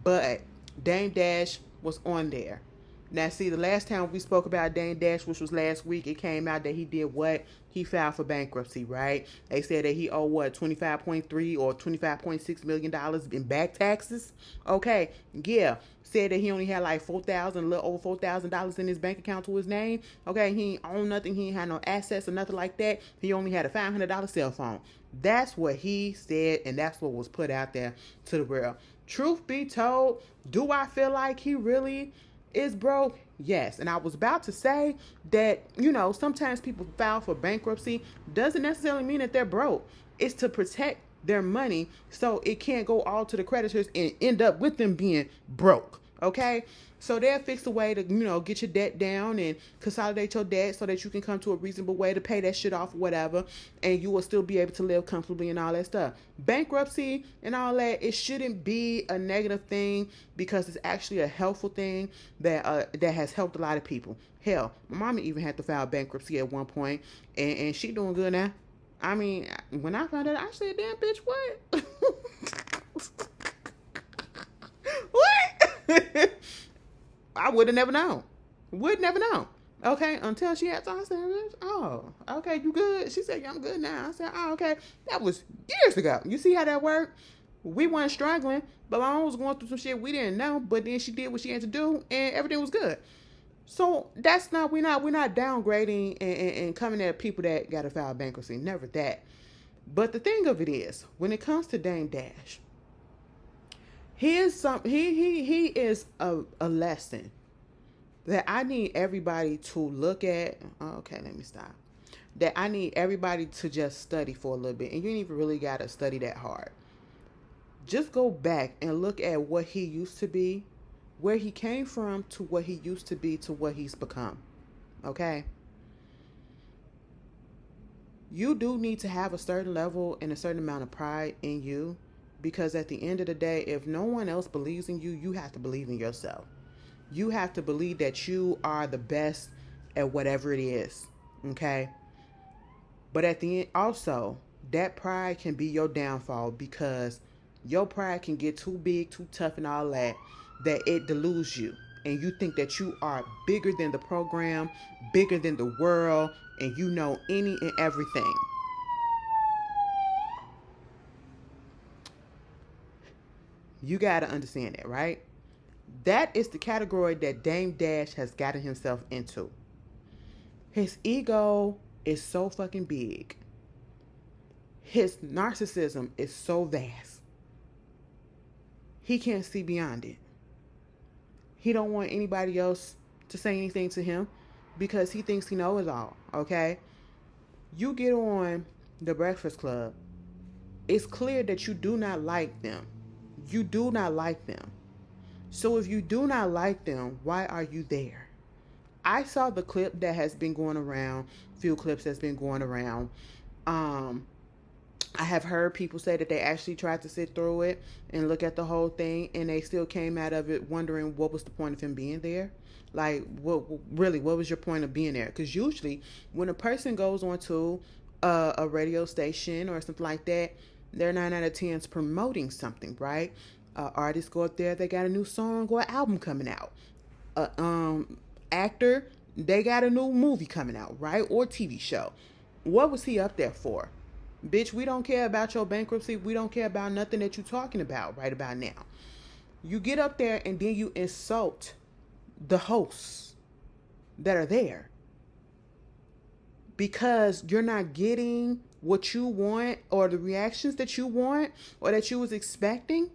But Dame Dash was on there. Now, see, the last time we spoke about Dame Dash, which was last week, it came out that he did what? He filed for bankruptcy, right? They said that he owed, $25.3 or $25.6 million in back taxes? Okay, yeah. Said that he only had like a little over $4,000 in his bank account to his name. Okay, he ain't owned nothing. He ain't had no assets or nothing like that. He only had a $500 cell phone. That's what he said, and that's what was put out there to the world. Truth be told, do I feel like he really Is broke? Yes. And I was about to say that, sometimes people file for bankruptcy doesn't necessarily mean that they're broke. It's to protect their money so it can't go all to the creditors and end up with them being broke. Okay? So they'll fix a way to, get your debt down and consolidate your debt so that you can come to a reasonable way to pay that shit off or whatever, and you will still be able to live comfortably and all that stuff. Bankruptcy and all that, it shouldn't be a negative thing because it's actually a helpful thing that has helped a lot of people. Hell, my mama even had to file bankruptcy at one point, and she doing good now. I mean, when I found out, I said, damn, bitch, what? What? I would have never known. Would never know. Okay, until she had time. I said, oh, okay, you good? She said, yeah, I'm good now. I said, oh, okay. That was years ago. You see how that worked? We weren't struggling, but my mom was going through some shit we didn't know, but then she did what she had to do, and everything was good. So that's not, we're not downgrading and coming at people that got to file bankruptcy. Never that. But the thing of it is, when it comes to Damon Dash, he is a lesson that I need everybody to look at. Okay, let me stop. That I need everybody to just study for a little bit. And you ain't even really got to study that hard. Just go back and look at what he used to be, where he came from to what he used to be to what he's become. Okay? You do need to have a certain level and a certain amount of pride in you, because at the end of the day, if no one else believes in you, you have to believe in yourself. You have to believe that you are the best at whatever it is. Okay? But at the end, also, that pride can be your downfall, because your pride can get too big, too tough and all that it deludes you. And you think that you are bigger than the program, bigger than the world, and you know any and everything. You got to understand that, right? That is the category that Damon Dash has gotten himself into. His ego is so fucking big. His narcissism is so vast. He can't see beyond it. He don't want anybody else to say anything to him because he thinks he knows it all, okay? You get on the Breakfast Club, it's clear that you do not like them. You do not like them. So if you do not like them, why are you there? I saw the clip that has been going around, few clips that's been going around. I have heard people say that they actually tried to sit through it and look at the whole thing, and they still came out of it wondering what was the point of him being there. Like, what was your point of being there? Because usually when a person goes onto a radio station or something like that, they're 9 out of 10 promoting something, right? Artists go up there, they got a new song or album coming out. Actor, they got a new movie coming out, right? Or TV show. What was he up there for? Bitch, we don't care about your bankruptcy. We don't care about nothing that you're talking about right about now. You get up there and then you insult the hosts that are there because you're not getting what you want or the reactions that you want or that you was expecting.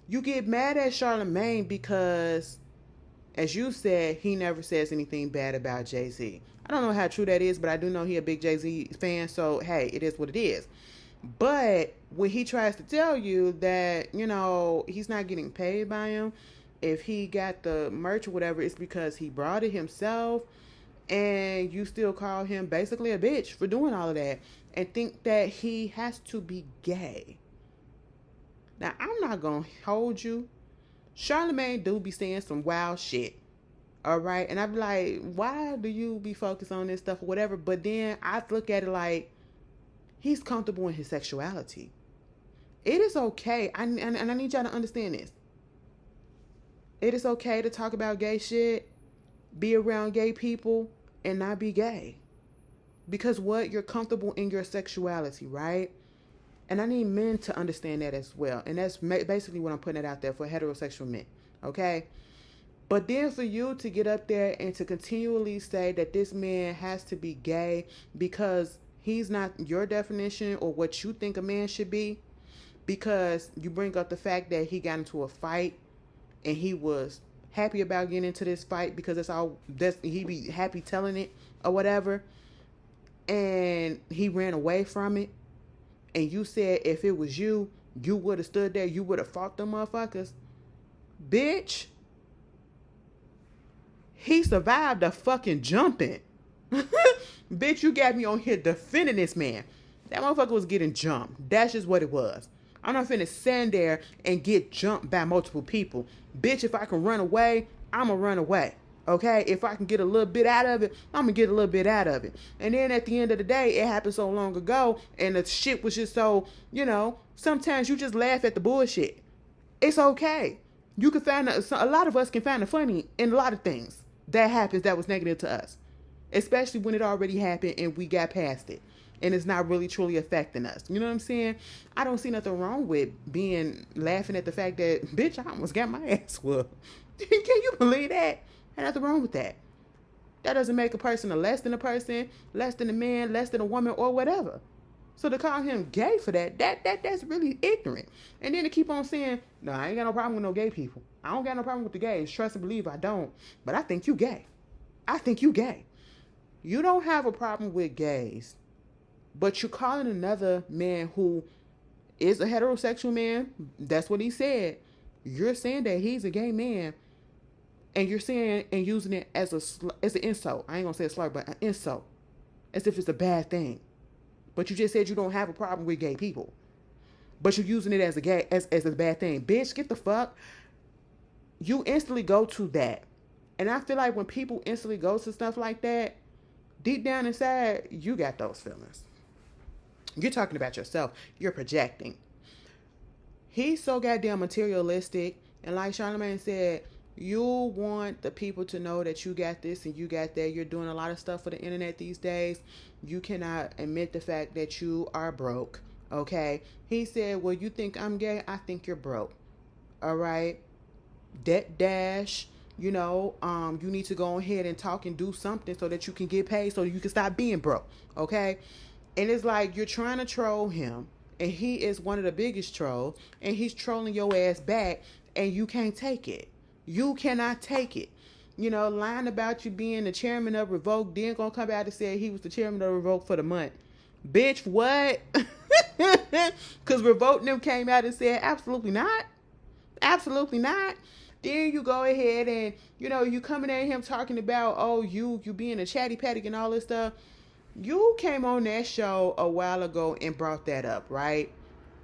You get mad at Charlamagne because, as you said, he never says anything bad about Jay-Z. I don't know how true that is, but I do know he a big Jay-Z fan, so hey, it is what it is. But when he tries to tell you that, he's not getting paid by him, if he got the merch or whatever, it's because he brought it himself, and you still call him basically a bitch for doing all of that, and think that he has to be gay. Now, I'm not going to hold you. Charlamagne do be saying some wild shit. All right. And I'd be like, why do you be focused on this stuff or whatever? But then I look at it like he's comfortable in his sexuality. It is okay. And I need y'all to understand this. It is okay to talk about gay shit, be around gay people, and not be gay. Because what? You're comfortable in your sexuality, right? And I need men to understand that as well. And that's basically what I'm putting it out there for heterosexual men. Okay? But then for you to get up there and to continually say that this man has to be gay because he's not your definition or what you think a man should be, because you bring up the fact that he got into a fight and he was happy about getting into this fight because he be happy telling it or whatever, and he ran away from it, and you said if it was you, you would have stood there, you would have fought them motherfuckers. Bitch, he survived the fucking jumping. Bitch, you got me on here defending this man. That motherfucker was getting jumped. That's just what it was. I'm not finna stand there and get jumped by multiple people. Bitch, if I can run away, I'ma run away. Okay? If I can get a little bit out of it, I'm gonna get a little bit out of it. And then at the end of the day, it happened so long ago, and the shit was just so, sometimes you just laugh at the bullshit. It's okay. You can find, a lot of us can find the funny in a lot of things that happens that was negative to us. Especially when it already happened and we got past it. And it's not really truly affecting us. You know what I'm saying? I don't see nothing wrong with laughing at the fact that, bitch, I almost got my ass whooped. Can you believe that? Ain't nothing wrong with that. That doesn't make a person a less than a person, less than a man, less than a woman, or whatever. So to call him gay for that's really ignorant. And then to keep on saying, no, I ain't got no problem with no gay people. I don't got no problem with the gays. Trust and believe I don't. But I think you gay. I think you gay. You don't have a problem with gays. But you're calling another man who is a heterosexual man, that's what he said. You're saying that he's a gay man, and you're saying and using it as an insult. I ain't gonna say a slur, but an insult, as if it's a bad thing. But you just said you don't have a problem with gay people, but you're using it as a bad thing. Bitch, get the fuck. You instantly go to that, and I feel like when people instantly go to stuff like that, deep down inside, you got those feelings. You're talking about yourself. You're projecting. He's so goddamn materialistic. And like Charlamagne said, you want the people to know that you got this and you got that. You're doing a lot of stuff for the internet these days. You cannot admit the fact that you are broke. Okay? He said, well, you think I'm gay? I think you're broke. All right? Debt dash. You need to go ahead and talk and do something so that you can get paid so you can stop being broke. Okay? And it's like you're trying to troll him, and he is one of the biggest trolls, and he's trolling your ass back, and you can't take it. You cannot take it. Lying about you being the chairman of Revoke, then gonna come out and say he was the chairman of Revoke for the month. Bitch, what? Because Revoke and them came out and said, absolutely not. Absolutely not. Then you go ahead and, you coming at him talking about, oh, you being a chatty patty and all this stuff. You came on that show a while ago and brought that up, right?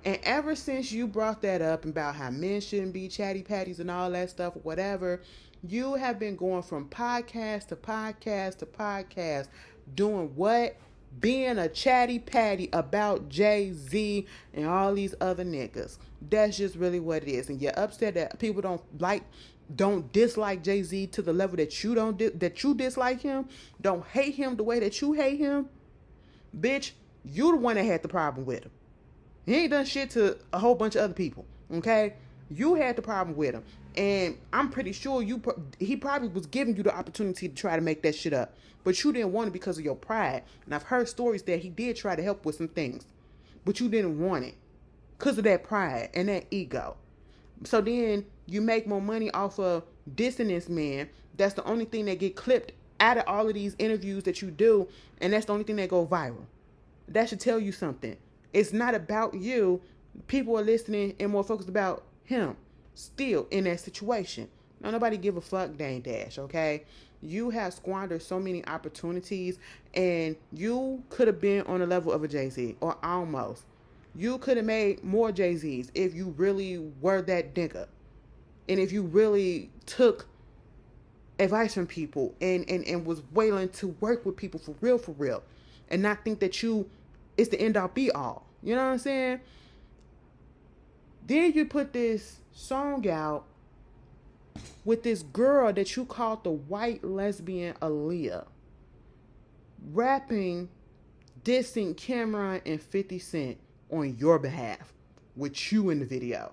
And ever since you brought that up about how men shouldn't be chatty patties and all that stuff, whatever, you have been going from podcast to podcast to podcast, doing what? Being a chatty patty about Jay-Z and all these other niggas. That's just really what it is. And you're upset that people don't dislike Jay-Z to the level that you dislike him, don't hate him the way that you hate him. Bitch, you the one that had the problem with him. He ain't done shit to a whole bunch of other people, okay? You had the problem with him, and I'm pretty sure he probably was giving you the opportunity to try to make that shit up, but you didn't want it because of your pride. And I've heard stories that he did try to help with some things, but you didn't want it because of that pride and that ego. So then you make more money off of dissing this man. That's the only thing that get clipped out of all of these interviews that you do, and that's the only thing that go viral. That should tell you something. It's not about you. People are listening and more focused about him still in that situation. Now, nobody give a fuck, Damon Dash, okay? You have squandered so many opportunities, and you could have been on the level of a Jay-Z, or almost. You could have made more Jay-Z's if you really were that nigga. And if you really took advice from people and was willing to work with people for real, and not think that it's the end all be all. You know what I'm saying? Then you put this song out with this girl that you called the white lesbian Aaliyah, rapping, dissing Cameron and 50 Cent on your behalf, with you in the video,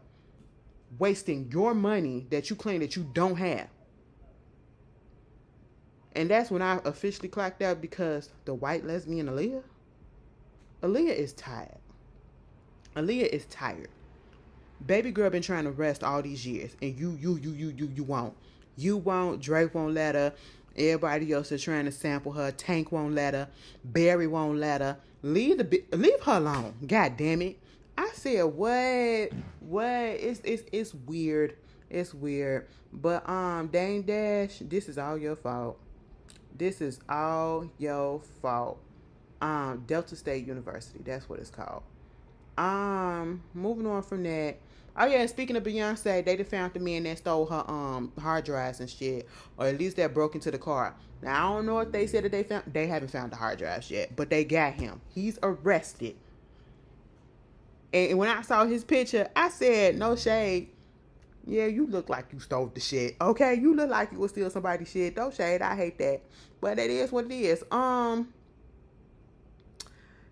wasting your money that you claim that you don't have. And that's when I officially clocked out, because the white lesbian Aaliyah is tired. Aaliyah is tired. Baby girl been trying to rest all these years, and you won't. You won't. Drake won't let her. Everybody else is trying to sample her. Tank won't let her. Barry won't let her. Leave her alone. God damn it. I said what? What? It's weird. It's weird. But Damon Dash, this is all your fault. This is all your fault. Delta State University. That's what it's called. Moving on from that. Oh yeah, speaking of Beyonce, they found the man that stole her hard drives and shit, or at least that broke into the car. Now I don't know if they said that they haven't found the hard drives yet, but they got him. He's arrested. And when I saw his picture, I said, no shade. Yeah, you look like you stole the shit. Okay, you look like you would steal somebody's shit. No shade. I hate that, but it is what it is.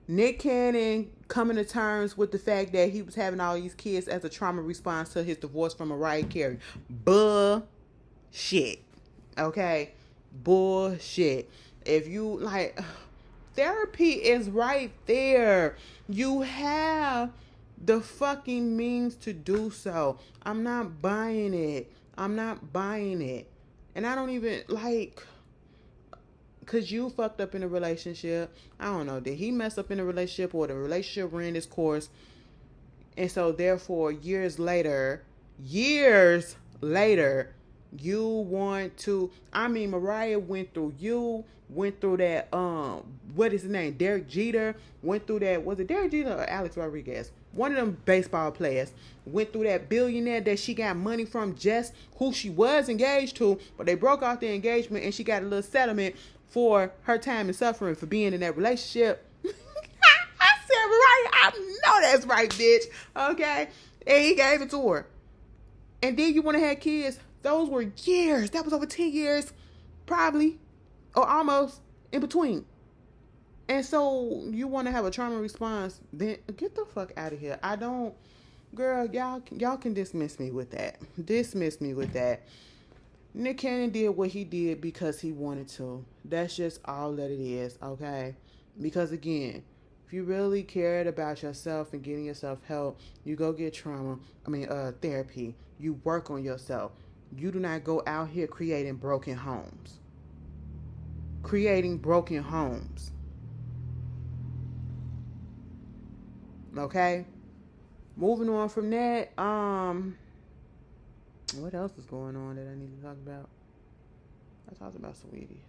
Nick Cannon coming to terms with the fact that he was having all these kids as a trauma response to his divorce from Mariah Carey. Bullshit. Okay? Bullshit. If you like, therapy is right there. You have the fucking means to do so. I'm not buying it. I'm not buying it. And I don't even like... Cause you fucked up in a relationship. I don't know. Did he mess up in a relationship, or the relationship ran its course? And so therefore, years later, you want to... I mean, Mariah went through that, what is his name? Derek Jeter went through that. Was it Derek Jeter or Alex Rodriguez? One of them baseball players went through that billionaire that she got money from, just who she was engaged to, but they broke off the engagement and she got a little settlement for her time and suffering for being in that relationship. I said, right, I know that's right, bitch. Okay? And he gave it to her. And then you want to have kids. Those were years. That was over 10 years, probably, or almost in between. And so you want to have a trauma response, then get the fuck out of here. I don't, girl, y'all can dismiss me with that. Dismiss me with that. Nick Cannon did what he did because he wanted to. That's just all that it is, okay? Because again, if you really cared about yourself and getting yourself help, you go get therapy. You work on yourself. You do not go out here creating broken homes. Creating broken homes. Okay? Moving on from that, what else is going on that I need to talk about? I talked about Saweetie.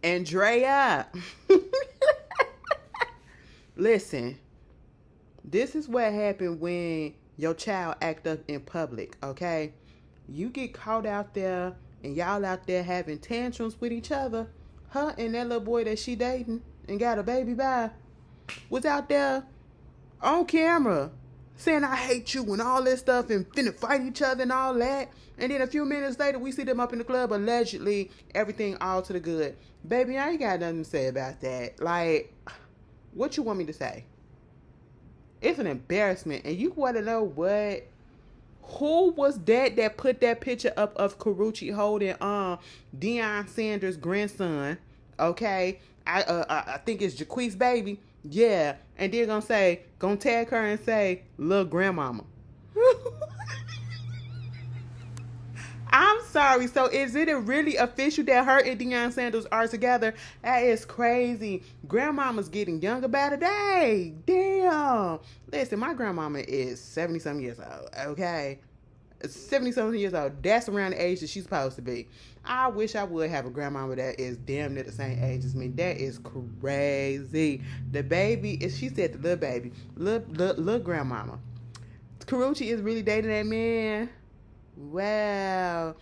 Andrea. Listen, this is what happened when your child act up in public, okay? You get caught out there and y'all out there having tantrums with each other. Her and that little boy that she dating and got a baby by was out there on camera saying I hate you and all this stuff and finna fight each other and all that. And then a few minutes later, we see them up in the club, allegedly, everything all to the good. Baby, I ain't got nothing to say about that. Like, what you want me to say? It's an embarrassment. And you want to know what? Who was that put that picture up of Karruche holding Deion Sanders' grandson? Okay, I think it's Jaque's baby. Yeah, and they're gonna tag her and say, "Little grandmama." I'm sorry. So is it really official that her and Deion Sanders are together? That is crazy. Grandmama's getting younger by the day. Damn. Listen, my grandmama is 70-something years old, okay? 70-something years old. That's around the age that she's supposed to be. I wish I would have a grandmama that is damn near the same age as me. That is crazy. The baby, she said the little baby. Little grandmama. Karruche is really dating that man. Wow.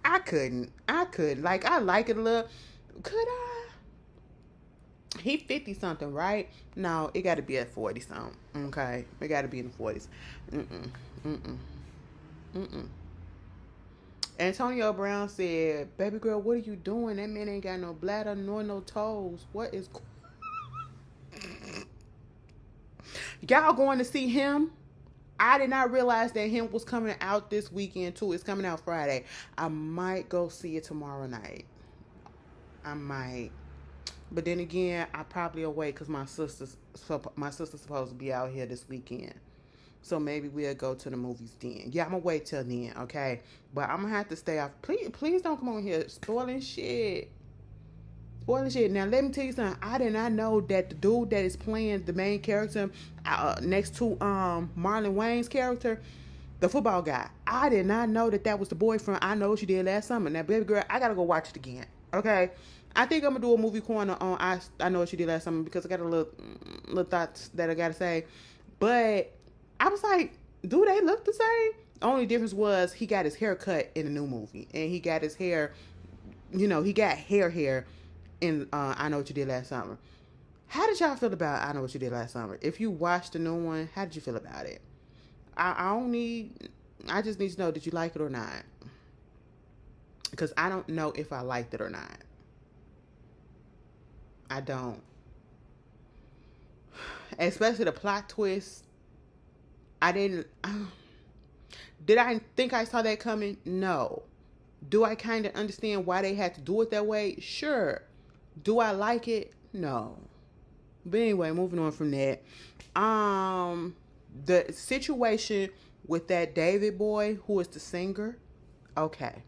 I couldn't. Like, I like it a little. Could I? He 50-something, right? No, it got to be at 40-something. Okay? It got to be in the 40s. Antonio Brown said, "Baby girl, what are you doing? That man ain't got no bladder nor no toes. What is..." Y'all going to see him? I did not realize that him was coming out this weekend too. It's coming out Friday. I might go see it tomorrow night. I might. But then again, I probably away because my sister's supposed to be out here this weekend. So maybe we'll go to the movies then. Yeah, I'm gonna wait till then, okay? But I'm gonna have to stay off. Please don't come on here spoiling shit. Spoiling shit. Now let me tell you something. I did not know that the dude that is playing the main character next to Marlon Wayne's character, the football guy. I did not know that was the boyfriend. I Know What You Did Last Summer. Now, baby girl, I gotta go watch it again. Okay, I think I'm gonna do a movie corner on I Know What You Did Last Summer because I got a little thoughts that I gotta say. But I was like, do they look the same? Only difference was he got his hair cut in the new movie, and he got his hair, he got hair in I Know What You Did Last Summer. How did y'all feel about I Know What You Did Last Summer? If you watched the new one, how did you feel about it? I just need to know, did you like it or not? Because I don't know if I liked it or not. I don't. Especially the plot twist. I didn't. Did I think I saw that coming? No. Do I kind of understand why they had to do it that way? Sure. Do I like it? No. But anyway, moving on from that. The situation with that David boy, who is the singer. Okay.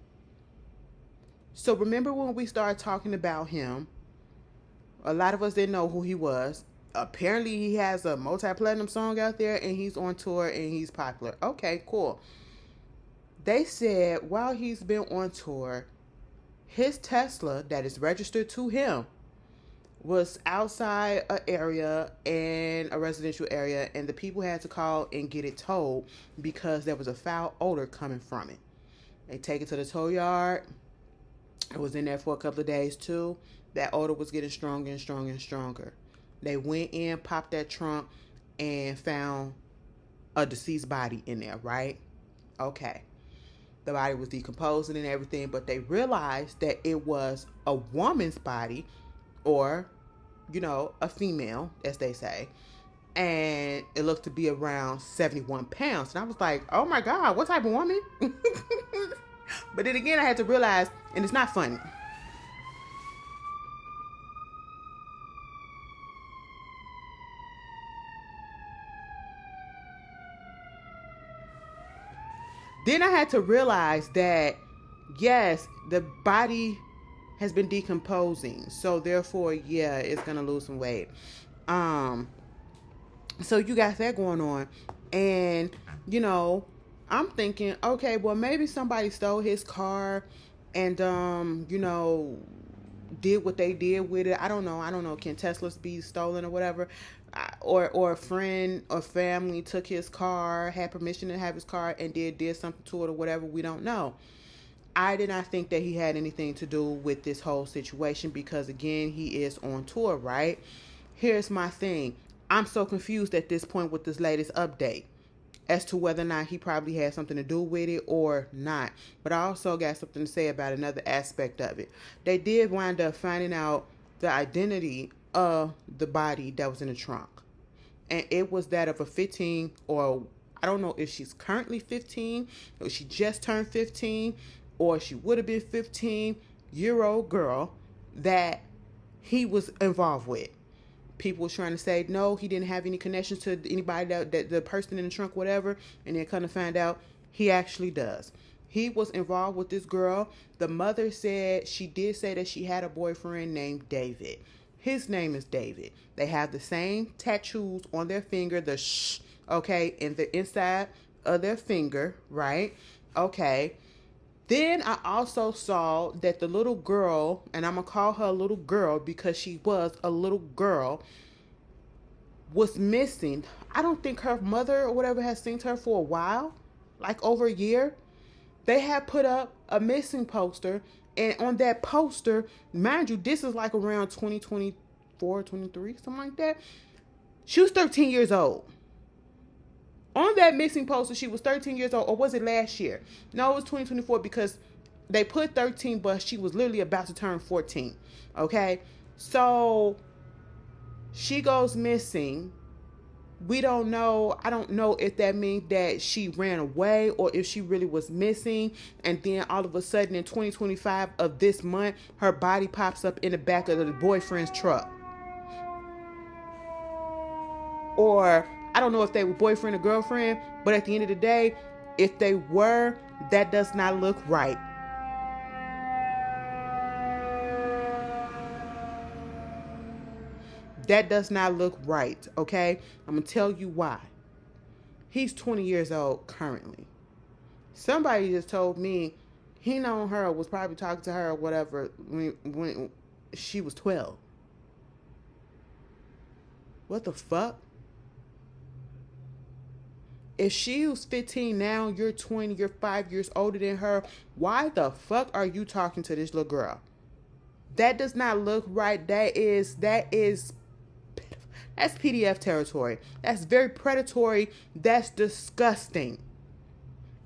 So remember when we started talking about him, a lot of us didn't know who he was. Apparently he has a multi-platinum song out there and he's on tour and he's popular. Okay, cool. They said while he's been on tour, his Tesla that is registered to him was outside an area and a residential area, and the people had to call and get it towed because there was a foul odor coming from it. They take it to the tow yard. It was in there for a couple of days too. That odor was getting stronger and stronger and stronger. They went in, popped that trunk, and found a deceased body in there, right? Okay. The body was decomposing and everything, but they realized that it was a woman's body, or, a female, as they say. And it looked to be around 71 pounds. And I was like, oh my God, what type of woman? But then again, I had to realize, and it's not funny. Then I had to realize that, yes, the body has been decomposing. So therefore, yeah, it's going to lose some weight. So you got that going on. And, I'm thinking, okay, well, maybe somebody stole his car and, did what they did with it. I don't know. Can Teslas be stolen or whatever? Or a friend or family took his car, had permission to have his car, and did something to it or whatever. We don't know. I did not think that he had anything to do with this whole situation because, again, he is on tour, right? Here's my thing. I'm so confused at this point with this latest update as to whether or not he probably had something to do with it or not. But I also got something to say about another aspect of it. They did wind up finding out the identity of the body that was in the trunk. And it was that of a 15, or I don't know if she's currently 15, or she just turned 15, or she would have been 15-year-old girl that he was involved with. People was trying to say, no, he didn't have any connections to anybody, that the person in the trunk, whatever. And then kind of find out he actually does. He was involved with this girl. The mother said, she did say that she had a boyfriend named David. His name is David. They have the same tattoos on their finger, in the inside of their finger, right? Okay. Then I also saw that the little girl, and I'm going to call her a little girl because she was a little girl, was missing. I don't think her mother or whatever has seen her for a while, like over a year. They had put up a missing poster, and on that poster, mind you, this is like around 2024, 23, something like that. She was 13 years old. On that missing poster, she was 13 years old, or was it last year? No, it was 2024 because they put 13, but she was literally about to turn 14. Okay? So she goes missing. We don't know. I don't know if that means that she ran away or if she really was missing. And then all of a sudden in 2025 of this month, her body pops up in the back of the boyfriend's truck. Or I don't know if they were boyfriend or girlfriend, but at the end of the day, if they were, that does not look right. That does not look right, okay? I'm going to tell you why. He's 20 years old currently. Somebody just told me he known her, was probably talking to her or whatever when she was 12. What the fuck? If she was 15 now, you're 20, you're 5 years older than her, why the fuck are you talking to this little girl? That does not look right. That's PDF territory. That's very predatory. That's disgusting.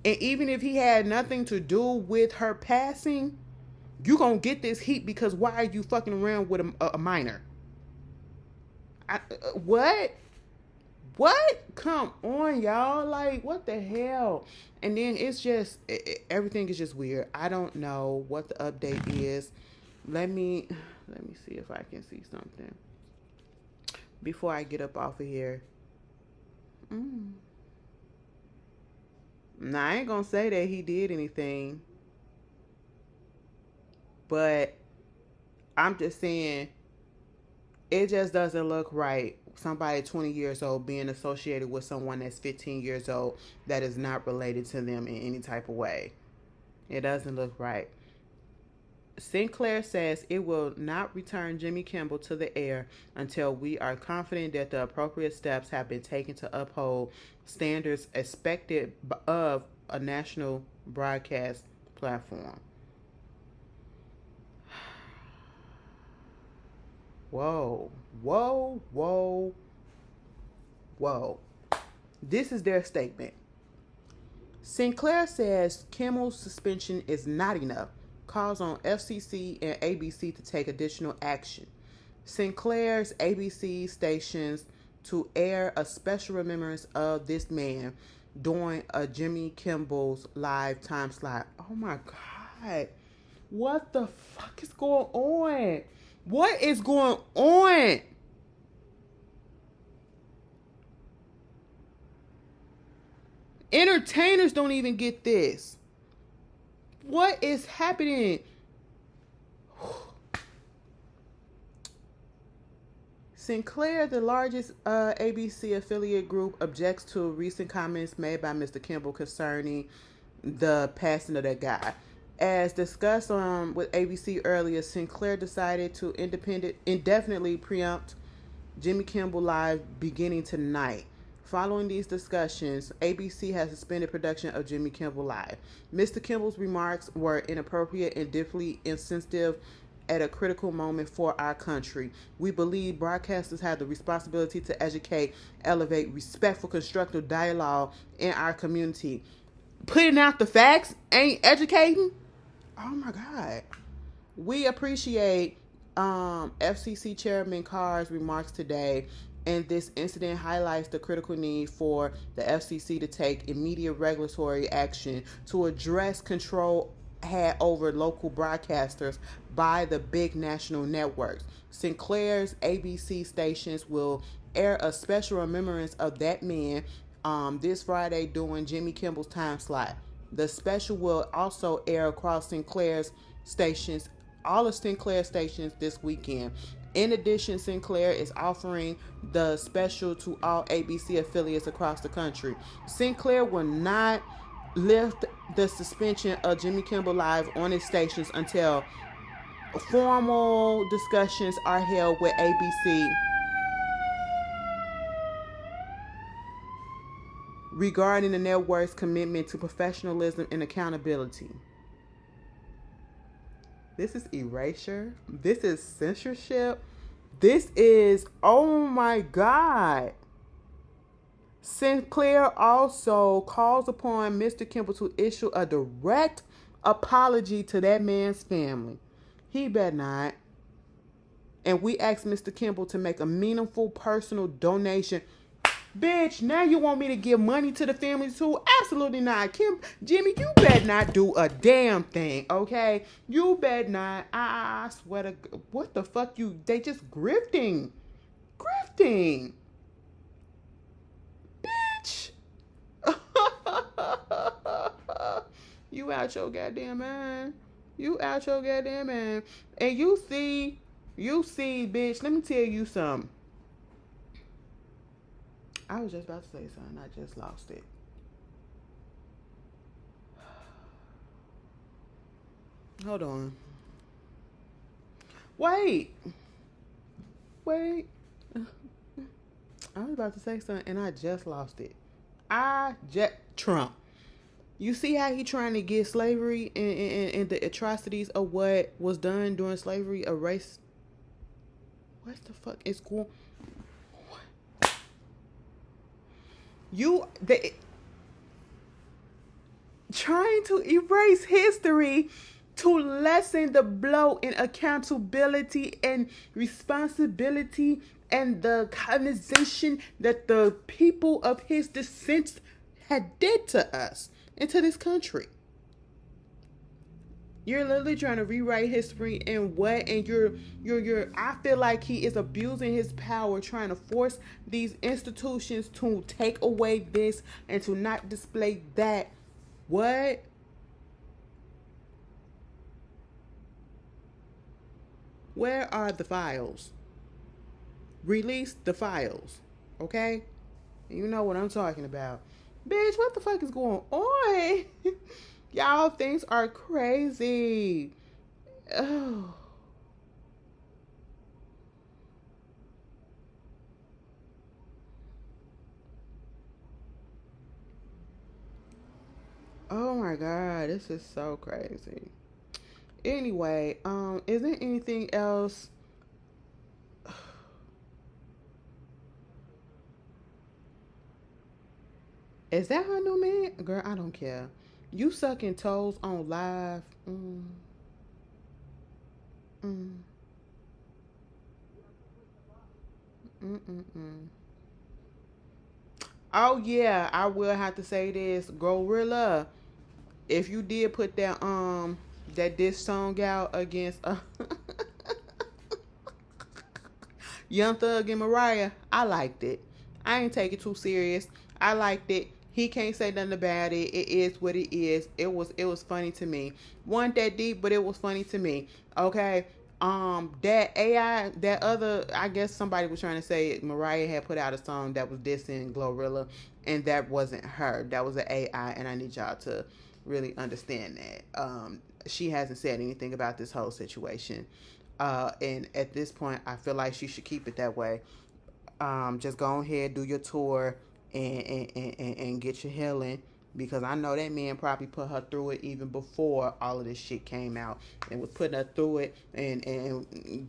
And even if he had nothing to do with her passing, you gonna get this heat because why are you fucking around with a minor? What? What? Come on, y'all. Like, what the hell? And then it's just, everything is just weird. I don't know what the update is. Let me see if I can see something before I get up off of here. Now, I ain't gonna say that he did anything, but I'm just saying it just doesn't look right. Somebody 20 years old being associated with someone that's 15 years old that is not related to them in any type of way. It doesn't look right. Sinclair says it will not return Jimmy Kimmel to the air until we are confident that the appropriate steps have been taken to uphold standards expected of a national broadcast platform. Whoa, whoa, whoa, whoa. This is their statement. Sinclair says Kimmel's suspension is not enough. Calls on FCC and ABC to take additional action. Sinclair's ABC stations to air a special remembrance of this man during a Jimmy Kimmel's live time slot. Oh my God. What the fuck is going on? What is going on? Entertainers don't even get this. What is happening? Sinclair, the largest ABC affiliate group, objects to recent comments made by Mr. Kimmel concerning the passing of that guy. As discussed with ABC earlier, Sinclair decided to indefinitely preempt Jimmy Kimmel Live beginning tonight. Following these discussions, ABC has suspended production of Jimmy Kimmel Live. Mr. Kimmel's remarks were inappropriate and deeply insensitive at a critical moment for our country. We believe broadcasters have the responsibility to educate, elevate, respectful, constructive dialogue in our community. Putting out the facts ain't educating? Oh my God. We appreciate FCC Chairman Carr's remarks today, and this incident highlights the critical need for the FCC to take immediate regulatory action to address control had over local broadcasters by the big national networks. Sinclair's ABC stations will air a special remembrance of that man this Friday during Jimmy Kimmel's time slot. The special will also air across Sinclair's stations, all of Sinclair stations this weekend. In addition, Sinclair is offering the special to all ABC affiliates across the country. Sinclair will not lift the suspension of Jimmy Kimmel Live on its stations until formal discussions are held with ABC regarding the network's commitment to professionalism and accountability. This is erasure. This is censorship. This is, oh my God. Sinclair also calls upon Mr. Kimmel to issue a direct apology to that man's family. He better not. And we asked Mr. Kimmel to make a meaningful personal donation. Bitch, now you want me to give money to the family too? Absolutely not. Jimmy, you better not do a damn thing, okay? You better not. I swear to God. What the fuck they just grifting. Grifting. out your goddamn mind. You out your goddamn mind. And you see, bitch, let me tell you something. I was just about to say something. I just lost it. Hold on. Wait. I was about to say something and I just lost it. Trump. You see how he trying to get slavery and the atrocities of what was done during slavery erased? What the fuck is going? Trying to erase history to lessen the blow in accountability and responsibility and the cognization that the people of his descent had did to us and to this country. You're literally trying to rewrite history and what? And you're I feel like he is abusing his power, trying to force these institutions to take away this and to not display that. What? Where are the files? Release the files. Okay? You know what I'm talking about. Bitch, what the fuck is going on? Y'all, things are crazy. Oh. Oh my God, this is so crazy. Anyway, is there anything else? Is that her new man? Girl, I don't care. You sucking toes on live. Mm. Mm-mm-mm. Oh yeah, I will have to say this. Gorilla, if you did put that diss song out against Young Thug and Mariah, I liked it. I ain't take it too serious. I liked it. He can't say nothing about it. It is what it is. It was funny to me. Wasn't that deep, but it was funny to me. Okay. That AI, that other, I guess somebody was trying to say Mariah had put out a song that was dissing Glorilla, and that wasn't her. That was an AI, and I need y'all to really understand that. She hasn't said anything about this whole situation. And at this point, I feel like she should keep it that way. Just go ahead, do your tour, and get your healing, because I know that man probably put her through it even before all of this shit came out and was putting her through it. And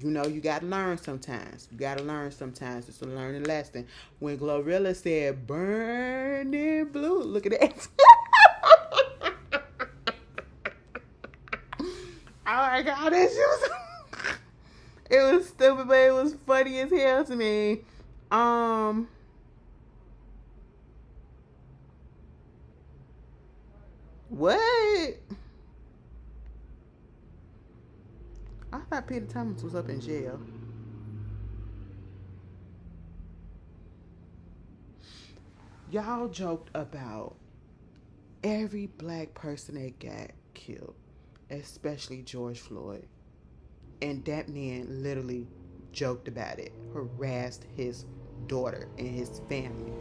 you know, you got to learn sometimes. It's a learning lesson. When Glorilla said burning blue, look at that. Oh my God, that shit was it was stupid, but it was funny as hell to me. What? I thought Peter Thomas was up in jail. Y'all joked about every black person that got killed, especially George Floyd. And that man literally joked about it, harassed his daughter and his family.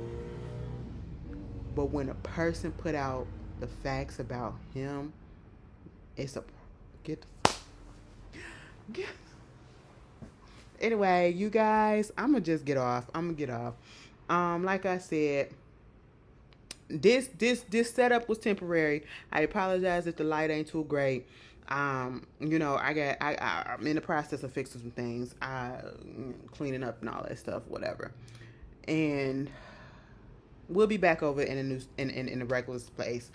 But when a person put out the facts about him, it's a get the get. Anyway, you guys, I'm gonna just get off. Like I said, this setup was temporary. I apologize if the light ain't too great. You know, I'm in the process of fixing some things, cleaning up and all that stuff, whatever. And we'll be back over in a new in a regular place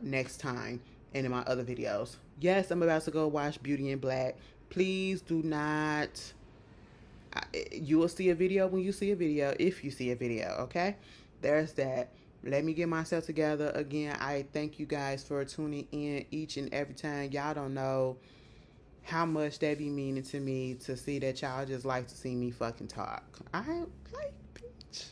next time and in my other videos. Yes, I'm about to go watch Beauty in Black. Please do not. You will see a video when you see a video, if you see a video. Okay, there's that. Let me get myself together again. I thank you guys for tuning in each and every time. Y'all don't know how much that be meaning to me to see that y'all just like to see me fucking talk. I like, bitch.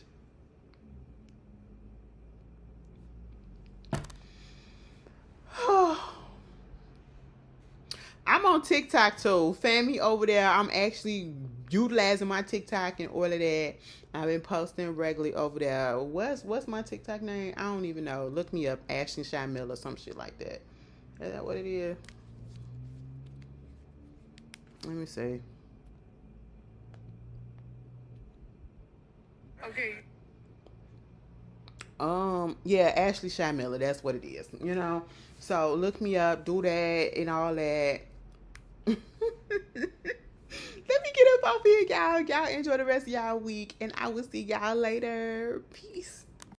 on TikTok too. Fan me over there. I'm actually utilizing my TikTok and all of that. I've been posting regularly over there. What's my TikTok name? I don't even know. Look me up, AshleyShyMiller, some shit like that. Is that what it is? Let me see. Okay. Yeah, AshleyShyMiller. That's what it is. So look me up, do that and all that. Let me get up off here, y'all. Y'all enjoy the rest of y'all week, and I will see y'all later. Peace.